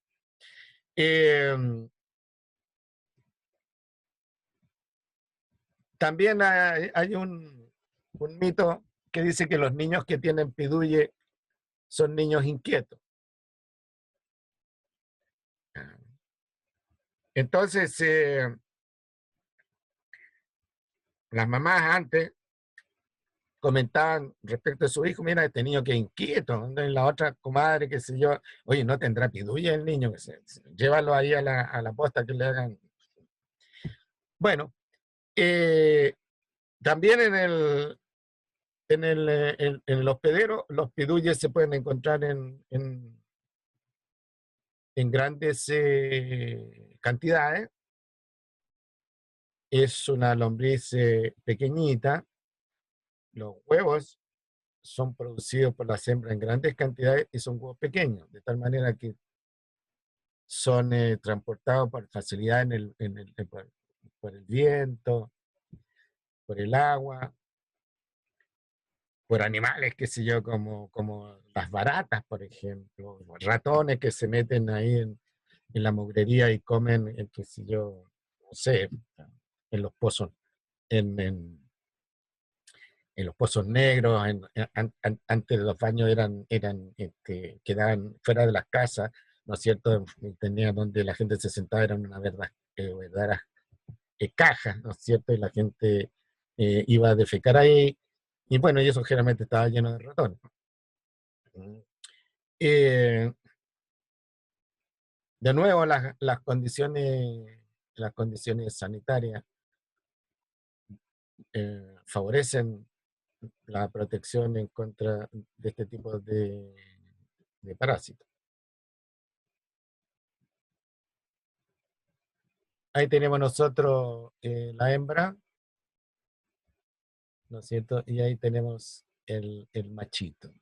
También hay un mito que dice que los niños que tienen piduye son niños inquietos. Entonces, las mamás antes comentaban respecto a su hijo: mira, este niño que es inquieto. La otra comadre, qué sé yo, oye, no tendrá piduya el niño, llévalo ahí a la posta que le hagan. Bueno, también en el hospedero, los piduyes se pueden encontrar en grandes cantidades. Es una lombriz pequeñita. Los huevos son producidos por las hembras en grandes cantidades y son huevos pequeños, de tal manera que son transportados por facilidad por el viento, por el agua, por animales, qué sé yo, como las baratas, por ejemplo, ratones que se meten ahí en la mugrería y comen, qué sé yo, no sé, en los pozos, en los pozos negros. Antes los baños quedaban fuera de las casas, ¿no es cierto? Tenía donde la gente se sentaba, eran una verdadera cajas, ¿no es cierto? Y la gente iba a defecar ahí, y bueno, y eso generalmente estaba lleno de ratones. Eh, de nuevo, las condiciones sanitarias favorecen la protección en contra de este tipo de parásitos. Ahí tenemos nosotros la hembra, ¿no es cierto? Y ahí tenemos el machito,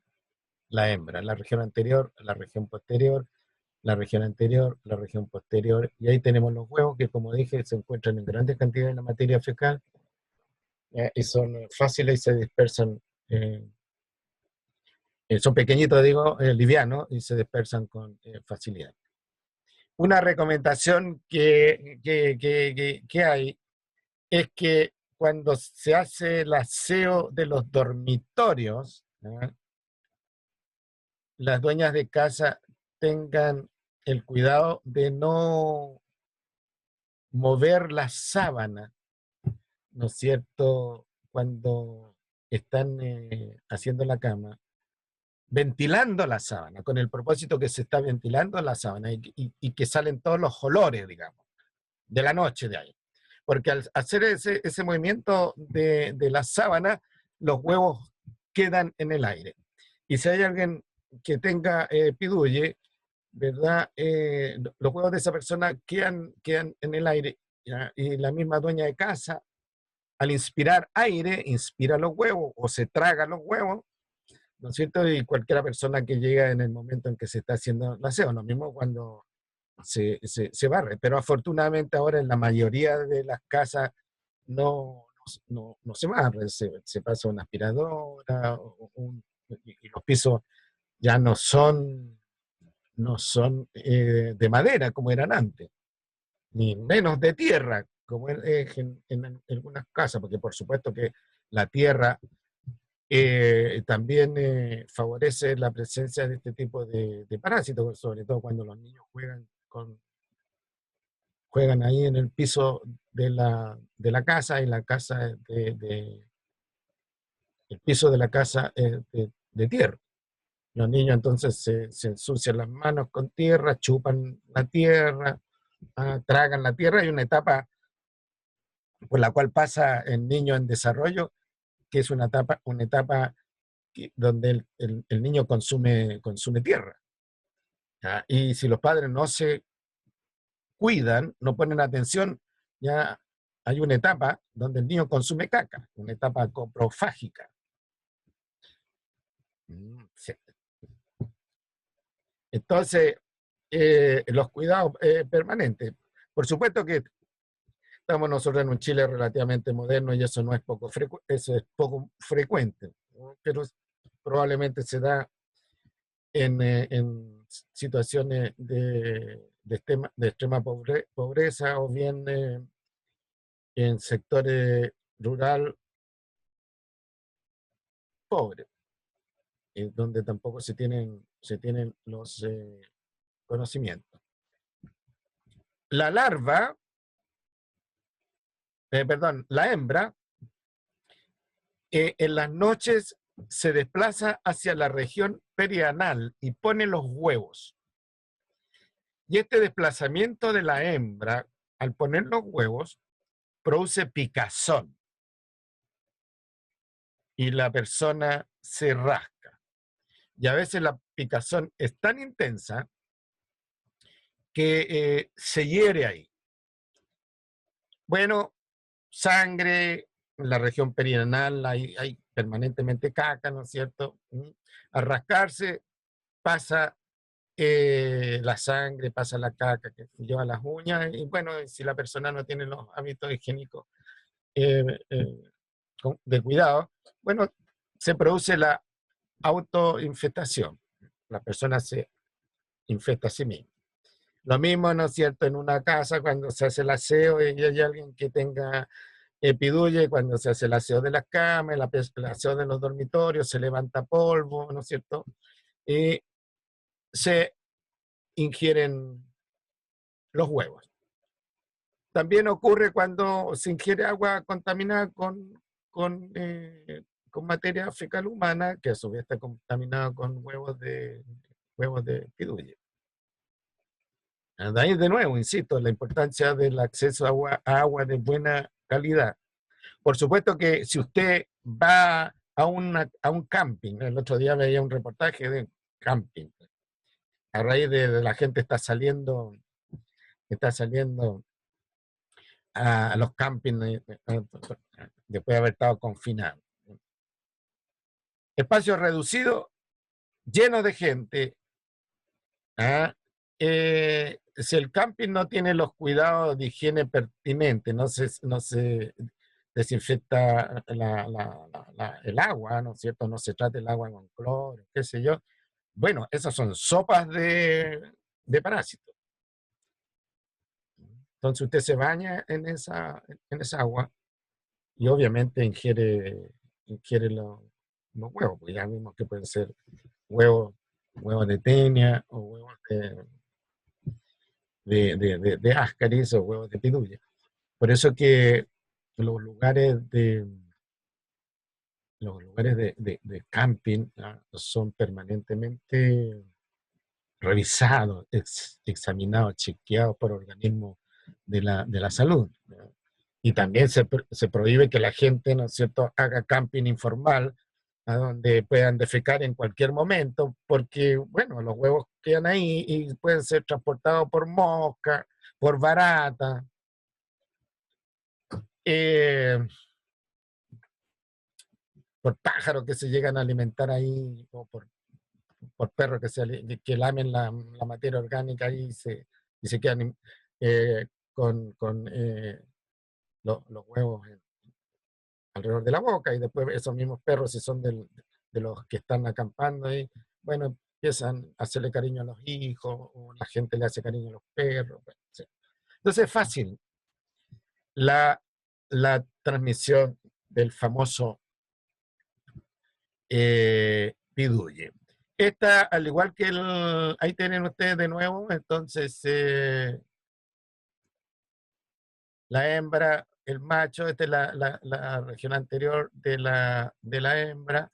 la hembra, la región anterior, la región posterior, la región anterior, la región posterior, y ahí tenemos los huevos que, como dije, se encuentran en grandes cantidades en la materia fecal, y son fáciles y se dispersan, son pequeñitos, digo, livianos, y se dispersan con facilidad. Una recomendación que hay es que cuando se hace el aseo de los dormitorios, ¿ah? Las dueñas de casa tengan el cuidado de no mover la sábana, ¿no es cierto?, cuando están haciendo la cama, ventilando la sábana, con el propósito que se está ventilando la sábana y que salen todos los olores, digamos, de la noche de ahí. Porque al hacer ese movimiento de la sábana, los huevos quedan en el aire. Y si hay alguien que tenga pidulle, ¿verdad? Los huevos de esa persona quedan en el aire, ¿ya? Y la misma dueña de casa, al inspirar aire, inspira los huevos o se traga los huevos, ¿no es cierto? Y cualquier persona que llega en el momento en que se está haciendo el aseo, lo mismo cuando se barre. Pero afortunadamente ahora en la mayoría de las casas no se barre, se pasa una aspiradora y los pisos ya no son de madera como eran antes, ni menos de tierra como es en algunas casas, porque por supuesto que la tierra también favorece la presencia de este tipo de parásitos, sobre todo cuando los niños juegan ahí en el piso de la casa, y la casa el piso de la casa es de tierra. Los niños entonces se ensucian las manos con tierra, chupan la tierra, tragan la tierra. Hay una etapa por la cual pasa el niño en desarrollo, que es una etapa donde el niño consume tierra. ¿Ya? Y si los padres no se cuidan, no ponen atención, ya hay una etapa donde el niño consume caca, una etapa coprofágica. Sí. Entonces, los cuidados permanentes. Por supuesto que estamos nosotros en un Chile relativamente moderno y eso no es eso es poco frecuente, ¿no? Pero probablemente se da en situaciones de extrema pobreza, o bien en sectores rural pobres, donde tampoco se tienen los conocimientos. La larva, perdón, la hembra, en las noches se desplaza hacia la región perianal y pone los huevos. Y este desplazamiento de la hembra, al poner los huevos, produce picazón y la persona se rasca. Y a veces la picazón es tan intensa que se hiere ahí. Bueno, sangre, en la región perianal hay permanentemente caca, ¿no es cierto? Al rascarse pasa la sangre, pasa la caca que lleva las uñas, y bueno, si la persona no tiene los hábitos higiénicos eh, eh, de cuidado, bueno, se produce la autoinfestación. La persona se infecta a sí misma. Lo mismo, ¿no es cierto?, en una casa cuando se hace el aseo y hay alguien que tenga epidulle, cuando se hace el aseo de las camas, el aseo de los dormitorios, se levanta polvo, ¿no es cierto? Y se ingieren los huevos. También ocurre cuando se ingiere agua contaminada con materia fecal humana, que a su vez está contaminada con huevos de pidulle. De ahí de nuevo, insisto, la importancia del acceso a agua de buena calidad. Por supuesto que si usted va a un camping, el otro día veía un reportaje de camping, a raíz de la gente está saliendo a los campings después de haber estado confinado. Espacio reducido, lleno de gente. ¿Ah? Si el camping no tiene los cuidados de higiene pertinentes, no se desinfecta el agua, ¿no es cierto? No se trata el agua con cloro, qué sé yo. Bueno, esas son sopas de parásitos. Entonces usted se baña en esa agua y obviamente ingiere los huevos, pues ya vimos que pueden ser huevos, huevos de tenia o huevos de ascaris o huevos de pidulla. Por eso que los lugares de, de camping, ¿ah?, son permanentemente revisados, examinados, chequeados por organismos de la salud, ¿no? Y también se prohíbe que la gente, ¿no es cierto?, haga camping informal, a donde puedan defecar en cualquier momento, porque, bueno, los huevos quedan ahí y pueden ser transportados por mosca, por barata, eh, por pájaros que se llegan a alimentar ahí, o por perros que lamen la materia orgánica ahí y se quedan con los huevos alrededor de la boca, y después esos mismos perros, si son de los que están acampando ahí, bueno, empiezan a hacerle cariño a los hijos, o la gente le hace cariño a los perros. Bueno, sí. Entonces es fácil la transmisión del famoso piduye. Esta, al igual que ahí tienen ustedes de nuevo, entonces la hembra, el macho, esta es la región anterior de la hembra,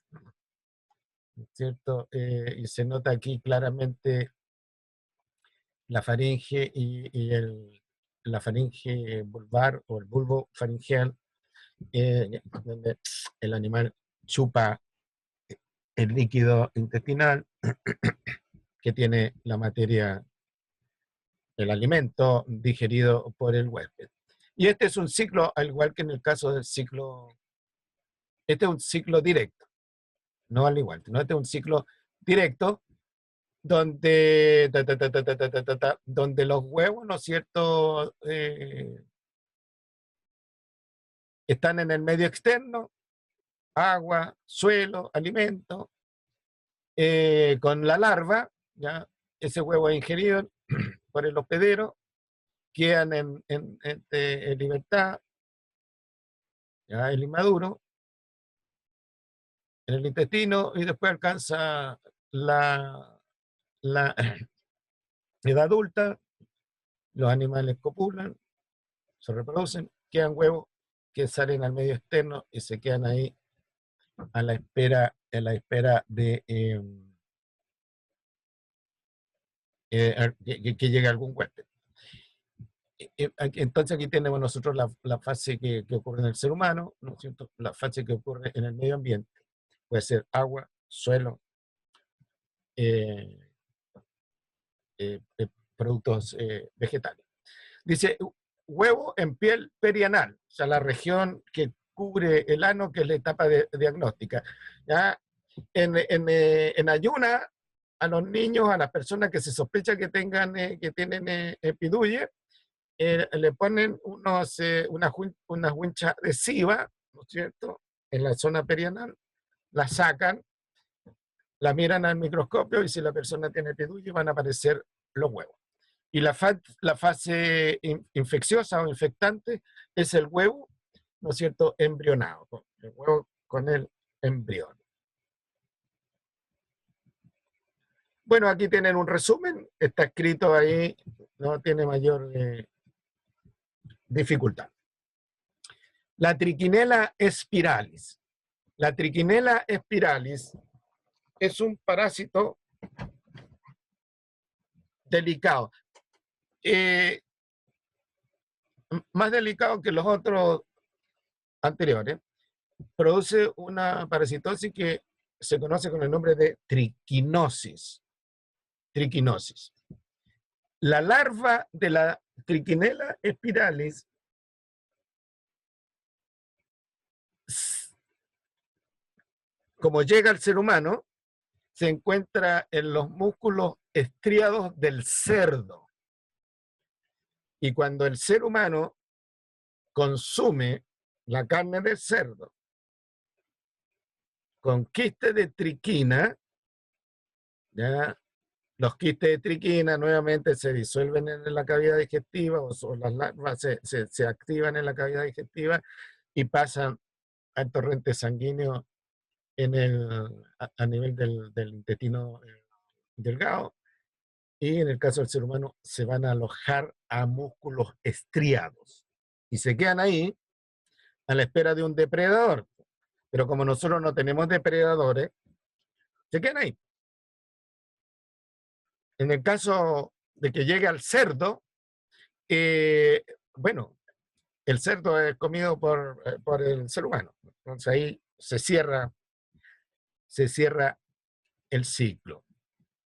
¿cierto? Y se nota aquí claramente la faringe la faringe vulvar o el bulbo faringeal, donde el animal chupa el líquido intestinal que tiene la materia, el alimento digerido por el huésped. Y este es un ciclo, al igual que en el caso del ciclo, este es un ciclo directo, no al igual, no, este es un ciclo directo donde, donde los huevos, ¿no es cierto?, están en el medio externo, agua, suelo, alimento, con la larva, ¿ya? Ese huevo es ingerido por el hospedero, quedan en libertad, ya el inmaduro, en el intestino, y después alcanza la edad adulta, los animales copulan, se reproducen, quedan huevos que salen al medio externo y se quedan ahí a la espera de que llegue algún huésped. Entonces aquí tenemos nosotros la fase que ocurre en el ser humano, ¿no es cierto?, la fase que ocurre en el medio ambiente. Puede ser agua, suelo, eh, productos vegetales. Dice, huevo en piel perianal, o sea, la región que cubre el ano, que es la etapa diagnóstica. ¿Ya? En ayuna, a los niños, a las personas que se sospecha que que tienen epiduye, le ponen unas winchas adhesivas, ¿no es cierto?, en la zona perianal, la sacan, la miran al microscopio, y si la persona tiene epiduye van a aparecer los huevos. Y la fase infecciosa o infectante es el huevo, ¿no es cierto?, embrionado, el huevo con el embrión. Bueno, aquí tienen un resumen, está escrito ahí, no tiene mayor dificultad. La triquinela spiralis. La triquinela spiralis es un parásito delicado. Más delicado que los otros anteriores. Produce una parasitosis que se conoce con el nombre de triquinosis. Triquinosis. La larva de la triquinela spiralis como llega al ser humano, se encuentra en los músculos estriados del cerdo. Y cuando el ser humano consume la carne del cerdo con quistes de triquina, ¿ya? Los quistes de triquina nuevamente se disuelven en la cavidad digestiva, o las larvas se activan en la cavidad digestiva, y pasan al torrente sanguíneo a nivel del intestino delgado, y en el caso del ser humano se van a alojar a músculos estriados y se quedan ahí a la espera de un depredador. Pero como nosotros no tenemos depredadores, se quedan ahí. En el caso de que llegue al cerdo, bueno, el cerdo es comido por el ser humano. Entonces ahí se cierra el ciclo.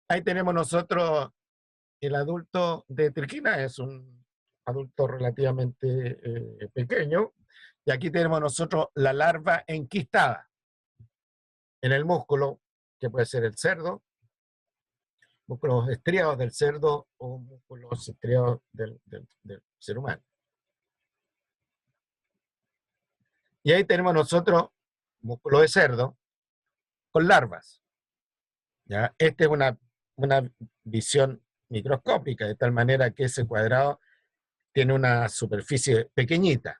Ahí tenemos nosotros el adulto de triquina, es un adulto relativamente pequeño, y aquí tenemos nosotros la larva enquistada en el músculo, que puede ser el cerdo, músculos estriados del cerdo o músculos estriados del ser humano. Y ahí tenemos nosotros músculo de cerdo con larvas. ¿Ya? Esta es una visión microscópica, de tal manera que ese cuadrado tiene una superficie pequeñita.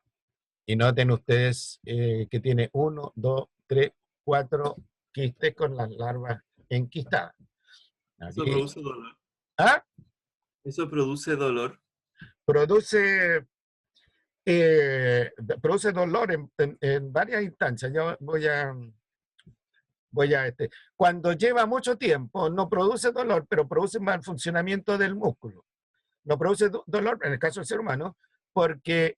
Y noten ustedes que tiene 1, 2, 3, 4 quistes con las larvas enquistadas. Eso Aquí, produce dolor. ¿ah? Eso produce dolor. Produce, produce dolor en varias instancias. Yo cuando lleva mucho tiempo, no produce dolor, pero produce mal funcionamiento del músculo. No produce dolor, en el caso del ser humano, porque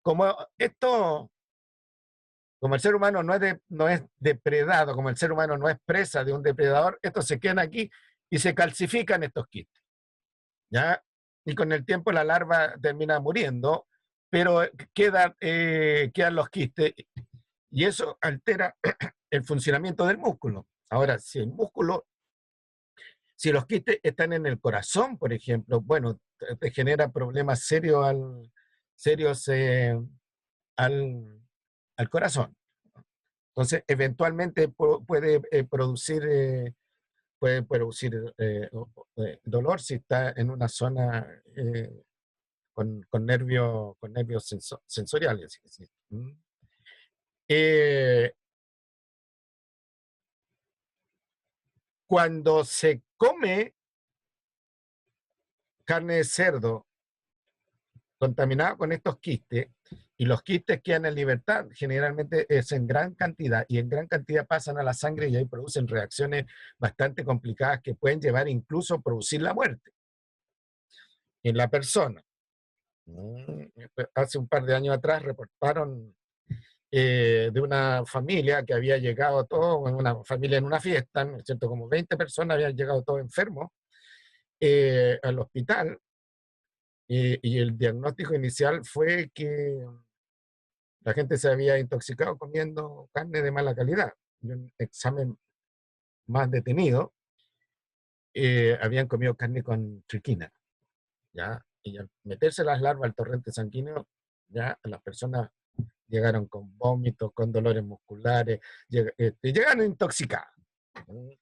como esto, como el ser humano no es depredado, como el ser humano no es presa de un depredador, estos se quedan aquí y se calcifican estos quistes, ¿ya? Y con el tiempo la larva termina muriendo, pero quedan los quistes y eso altera el funcionamiento del músculo. Ahora, si los quistes están en el corazón, por ejemplo, bueno, te genera problemas serios al corazón. Entonces, eventualmente puede producir dolor si está en una zona con nervios sensoriales. ¿Sí? Eh, Cuando se come carne de cerdo contaminada con estos quistes, y los quistes quedan en libertad, generalmente es en gran cantidad, y en gran cantidad pasan a la sangre y ahí producen reacciones bastante complicadas que pueden llevar incluso a producir la muerte en la persona. Hace un par de años atrás reportaron de una familia que había llegado todo, una familia en una fiesta, ¿no es cierto? Como 20 personas habían llegado todos enfermos al hospital, y el diagnóstico inicial fue que la gente se había intoxicado comiendo carne de mala calidad. Y un examen más detenido, habían comido carne con triquina, ¿ya? Y al meterse las larvas al torrente sanguíneo, ya las personas llegaron con vómitos, con dolores musculares, llegaron intoxicadas,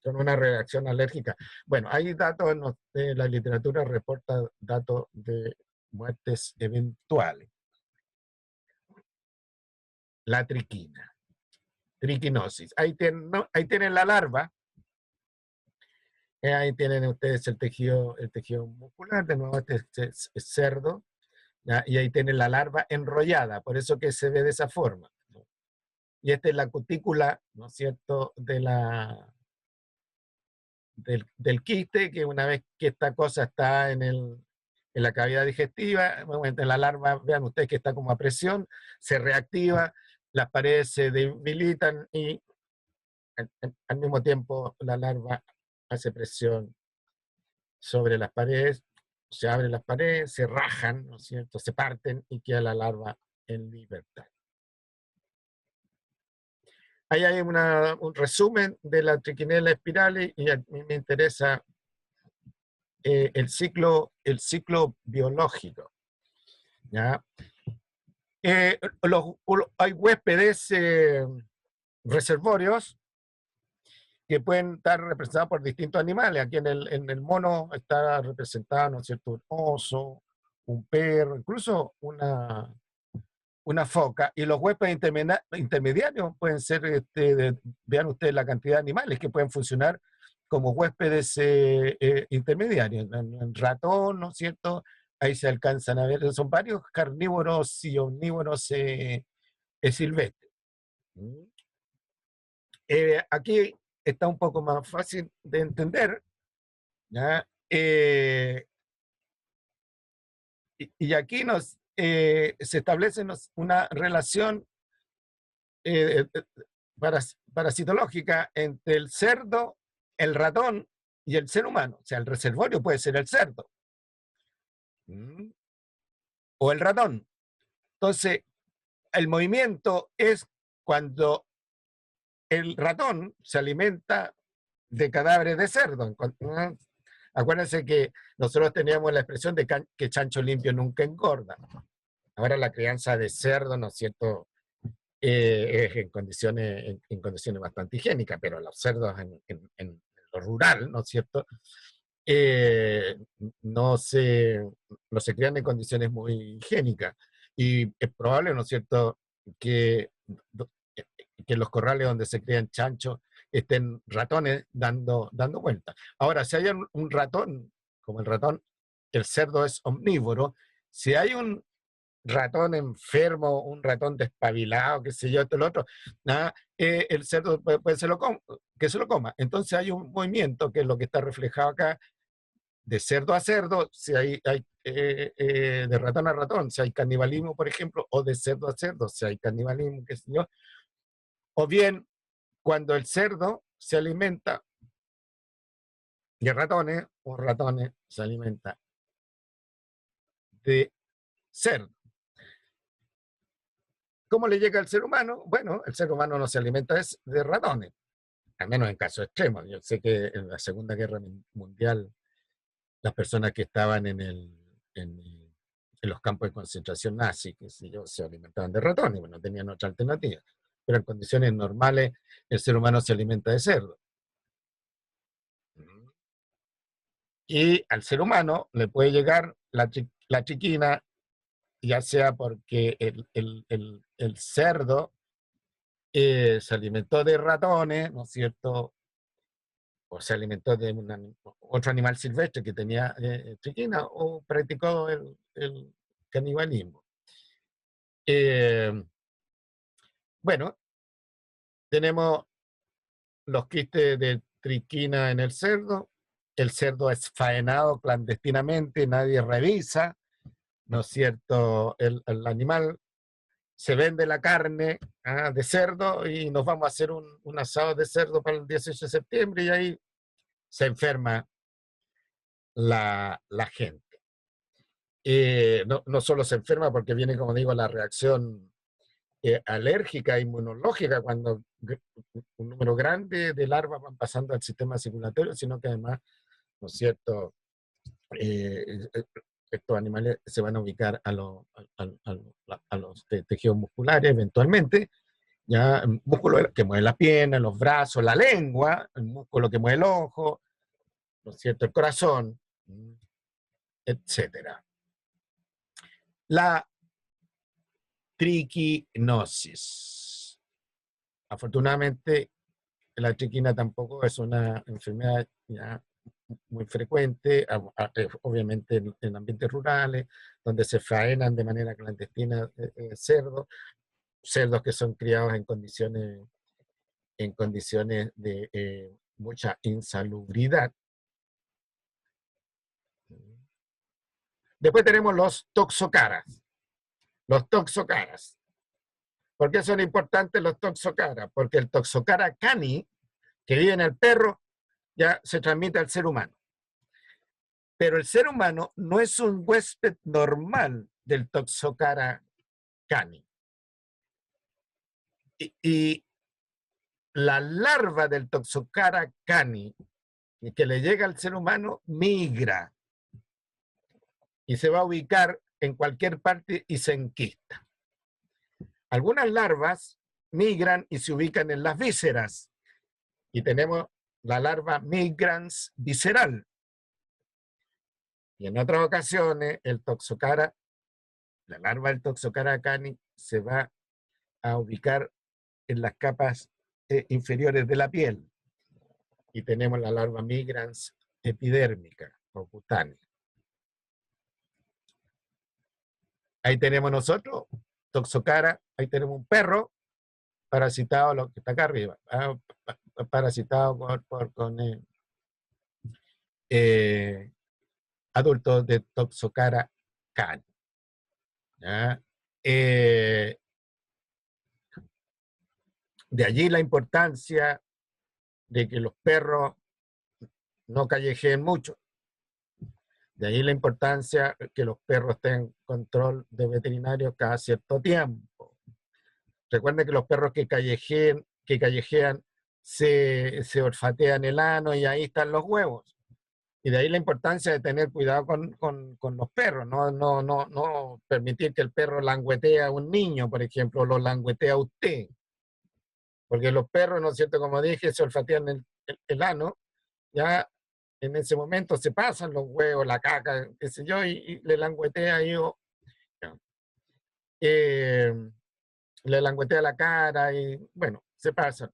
con una reacción alérgica. Bueno, hay datos, la literatura reporta datos de muertes eventuales. La triquina, triquinosis. Ahí tienen la larva, ahí tienen ustedes el tejido muscular, de nuevo este es cerdo, ¿ya? Y ahí tienen la larva enrollada, por eso que se ve de esa forma, ¿no? Y esta es la cutícula, ¿no es cierto?, del quiste, que una vez que esta cosa está en la cavidad digestiva, bueno, la larva, vean ustedes que está como a presión, se reactiva, las paredes se debilitan y al mismo tiempo la larva hace presión sobre las paredes, se abren las paredes, se rajan, ¿no es cierto?, se parten y queda la larva en libertad. Ahí hay un resumen de la triquinela espirale y a mí me interesa el ciclo biológico, ¿ya? Hay huéspedes reservorios que pueden estar representados por distintos animales. Aquí en el mono está representado, ¿no es cierto?, un oso, un perro, incluso una foca, y los huéspedes intermediarios pueden ser, vean ustedes la cantidad de animales que pueden funcionar como huéspedes intermediarios. En ratón, ¿no es cierto? Ahí se alcanzan a ver, son varios carnívoros y omnívoros silvestres. Aquí está un poco más fácil de entender, ¿ya? Y aquí se establece una relación parasitológica entre el cerdo, el ratón y el ser humano. O sea, el reservorio puede ser el cerdo o el ratón. Entonces, el movimiento es cuando el ratón se alimenta de cadáveres de cerdo. Acuérdense que nosotros teníamos la expresión de que chancho limpio nunca engorda. Ahora la crianza de cerdo, ¿no es cierto?, es en condiciones bastante higiénicas, pero los cerdos en lo rural, ¿no es cierto?, no se crían en condiciones muy higiénicas. Y es probable, ¿no es cierto?, que en los corrales donde se crían chanchos estén ratones dando vueltas. Ahora, si hay un ratón, como el ratón, el cerdo es omnívoro, si hay un ratón enfermo, un ratón despabilado, qué sé yo, esto, lo otro, el cerdo puede que se lo coma. Entonces hay un movimiento, que es lo que está reflejado acá, de cerdo a cerdo, si hay de ratón a ratón, si hay canibalismo, por ejemplo, o de cerdo a cerdo, si hay canibalismo, qué sé yo. O bien, cuando el cerdo se alimenta de ratones, o ratones se alimenta de cerdo. ¿Cómo le llega al ser humano? Bueno, el ser humano no se alimenta de ratones, al menos en casos extremos. Yo sé que en la Segunda Guerra Mundial, las personas que estaban en los campos de concentración nazi, que si yo, se alimentaban de ratones, bueno, no tenían otra alternativa. Pero en condiciones normales, el ser humano se alimenta de cerdo. Y al ser humano le puede llegar la triquina, ya sea porque el cerdo se alimentó de ratones, ¿no es cierto?, o se alimentó de otro animal silvestre que tenía triquina, o practicó el canibalismo. Bueno, tenemos los quistes de triquina en el cerdo es faenado clandestinamente, nadie revisa, ¿no es cierto?, el animal. Se vende la carne de cerdo y nos vamos a hacer un asado de cerdo para el 18 de septiembre, y ahí se enferma la gente. No solo se enferma porque viene, como digo, la reacción alérgica, inmunológica, cuando un número grande de larvas van pasando al sistema circulatorio, sino que además, ¿no es cierto?, estos animales se van a ubicar a los tejidos musculares eventualmente, ya, el músculo que mueve la pierna, los brazos, la lengua, el músculo que mueve el ojo, ¿no es cierto?, el corazón, etcétera. La triquinosis. Afortunadamente, la triquina tampoco es una enfermedad ya muy frecuente, obviamente en ambientes rurales, donde se faenan de manera clandestina cerdos que son criados en condiciones de mucha insalubridad. Después tenemos los toxocaras. Los toxocaras. ¿Por qué son importantes los toxocaras? Porque el toxocara cani, que vive en el perro, ya se transmite al ser humano. Pero el ser humano no es un huésped normal del toxocara cani. Y la larva del toxocara cani, que le llega al ser humano, migra y se va a ubicar en cualquier parte y se enquista. Algunas larvas migran y se ubican en las vísceras, y tenemos la larva migrans visceral. Y en otras ocasiones, la larva del toxocara cani se va a ubicar en las capas inferiores de la piel. Y tenemos la larva migrans epidérmica o cutánea. Ahí tenemos nosotros, Toxocara, ahí tenemos un perro parasitado, lo que está acá arriba, parasitado con adultos de Toxocara cani. De allí la importancia de que los perros no callejeen mucho. De ahí la importancia que los perros tengan control de veterinario cada cierto tiempo. Recuerden que los perros que callejean se olfatean el ano y ahí están los huevos. Y de ahí la importancia de tener cuidado con los perros, no permitir que el perro languetee a un niño, por ejemplo, o lo languetea a usted. Porque los perros, ¿no es cierto? Como dije, se olfatean el ano, ya en ese momento se pasan los huevos, la caca, qué sé yo, y le languetea ahí, le languetea la cara y, bueno, se pasan.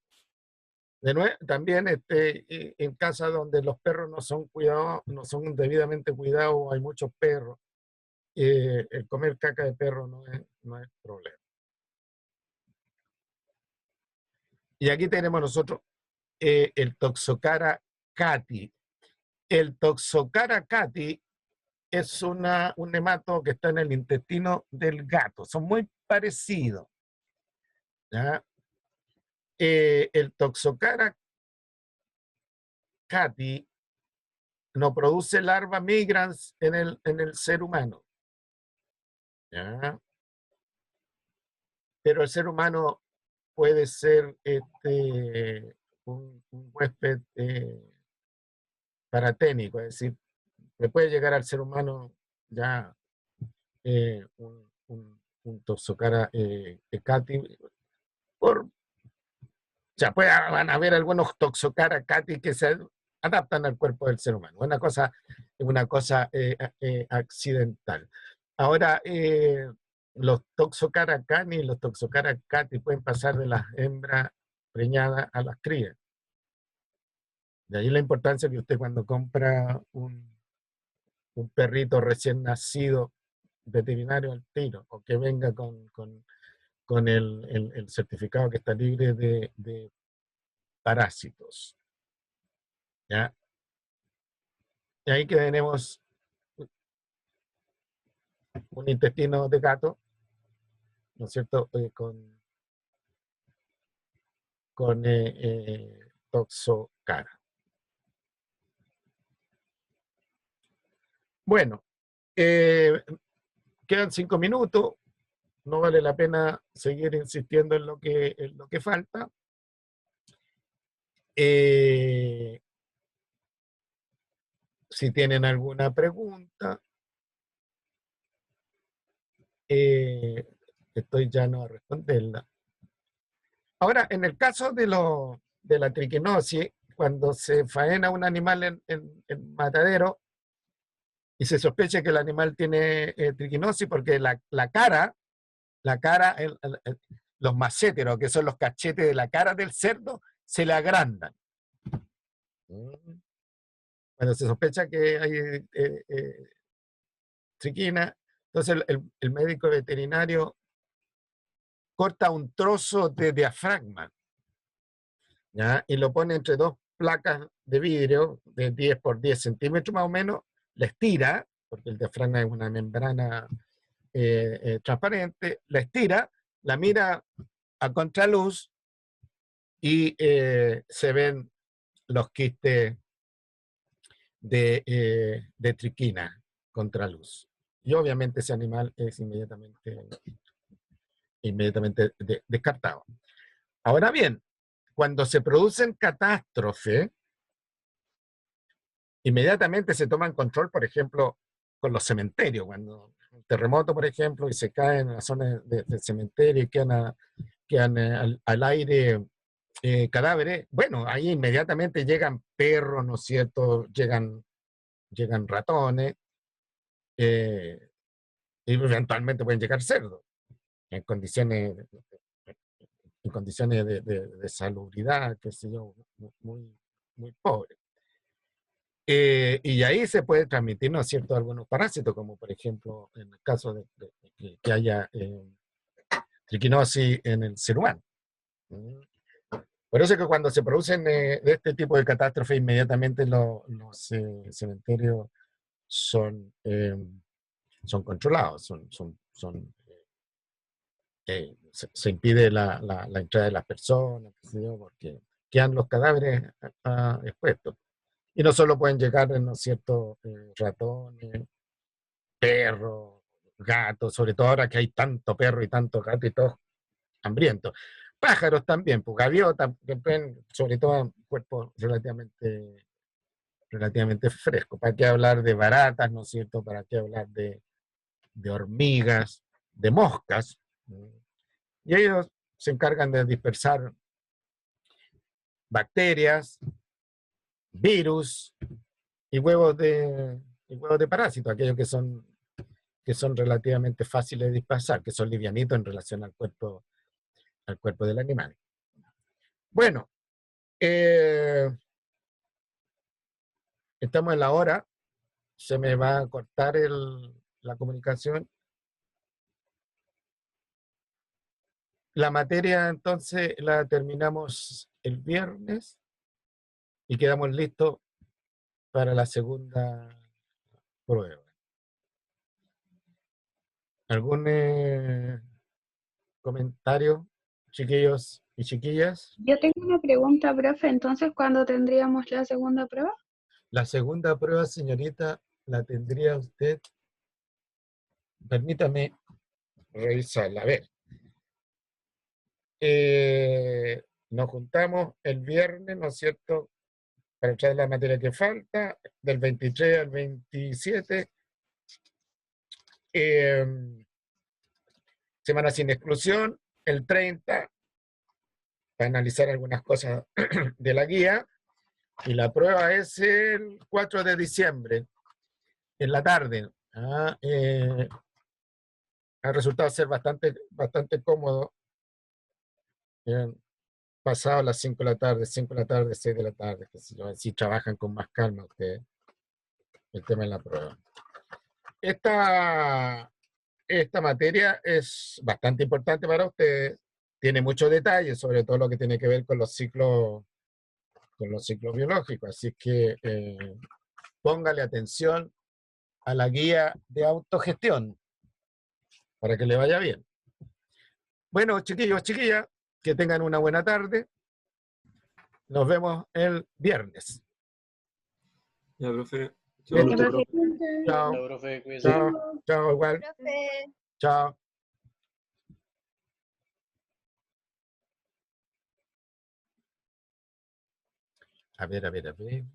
De nuevo, también en casas donde los perros no son cuidados, no son debidamente cuidados, hay muchos perros, el comer caca de perro no es problema. Y aquí tenemos nosotros el Toxocara cati. El Toxocara cati es un nemato que está en el intestino del gato. Son muy parecidos. ¿Ya? El Toxocara cati no produce larva migrans en el ser humano. ¿Ya? Pero el ser humano puede ser un huésped paraténico, es decir, le puede llegar al ser humano ya un Toxocara cati van a haber algunos Toxocara cati que se adaptan al cuerpo del ser humano. Una cosa accidental. Ahora, los Toxocara cani y los Toxocara cati pueden pasar de las hembras preñadas a las crías. De ahí la importancia que usted cuando compra un perrito recién nacido veterinario al tiro, o que venga con el certificado que está libre de parásitos. ¿Ya? Y ahí que tenemos un intestino de gato, ¿no es cierto? Con Toxocara. Bueno, quedan 5 minutos. No vale la pena seguir insistiendo en lo que falta. Si tienen alguna pregunta, estoy llano a responderla. Ahora, en el caso de la triquinosis, cuando se faena un animal en matadero y se sospecha que el animal tiene triquinosis porque la cara, los macéteros, que son los cachetes de la cara del cerdo, se le agrandan. Cuando se sospecha que hay triquina, entonces el médico veterinario corta un trozo de diafragma, ¿ya? Y lo pone entre dos placas de vidrio de 10 por 10 centímetros más o menos, la estira, porque el diafragma es una membrana transparente, la estira, la mira a contraluz y se ven los quistes de triquina contraluz. Y obviamente ese animal es inmediatamente descartado. Ahora bien, cuando se producen catástrofes, inmediatamente se toman control, por ejemplo, con los cementerios. Cuando un terremoto, por ejemplo, y se caen en la zona del cementerio y quedan al aire cadáveres, bueno, ahí inmediatamente llegan perros, ¿no es cierto? Llegan ratones, y eventualmente pueden llegar cerdos. en condiciones, en condiciones de salubridad, qué sé yo, muy, muy pobres. Y ahí se puede transmitir, ¿no es cierto?, algunos parásitos, como por ejemplo en el caso de que haya triquinosis en el ser humano. Por eso es que cuando se producen de este tipo de catástrofes, inmediatamente los cementerios son controlados, se impide la entrada de las personas, qué sé yo, porque quedan los cadáveres expuestos. Y no solo pueden llegar, ¿no es cierto?, ratones, perros, gatos, sobre todo ahora que hay tanto perro y tanto gato y todos hambrientos. Pájaros también, pues gaviotas, que pueden, sobre todo en cuerpos relativamente frescos. ¿Para qué hablar de baratas, no es cierto? ¿Para qué hablar de hormigas, de moscas? Y ellos se encargan de dispersar bacterias, virus y huevos de parásitos, aquellos que son relativamente fáciles de dispersar, que son livianitos en relación al cuerpo del animal. Bueno, estamos en la hora, se me va a cortar la comunicación. La materia entonces la terminamos el viernes y quedamos listos para la segunda prueba. ¿Algún comentario, chiquillos y chiquillas? Yo tengo una pregunta, profe. Entonces, ¿cuándo tendríamos la segunda prueba? La segunda prueba, señorita, la tendría usted. Permítame revisarla. A ver. Nos juntamos el viernes, ¿no es cierto?, para traer la materia que falta, del 23 al 27. Semana sin exclusión, el 30, para analizar algunas cosas de la guía. Y la prueba es el 4 de diciembre, en la tarde. Ha resultado ser bastante cómodo. Pasado las 5 de la tarde, 6 de la tarde, si trabajan con más calma ustedes el tema de la prueba. Esta materia es bastante importante para ustedes, tiene muchos detalles, sobre todo lo que tiene que ver con los ciclos biológicos, así que póngale atención a la guía de autogestión para que le vaya bien. Bueno, chiquillos, chiquillas, que tengan una buena tarde. Nos vemos el viernes. Ya, profe. Ya, Listo. profe. Chao, Hola, profe, cuídese. chao, igual. Profe. Chao. A ver.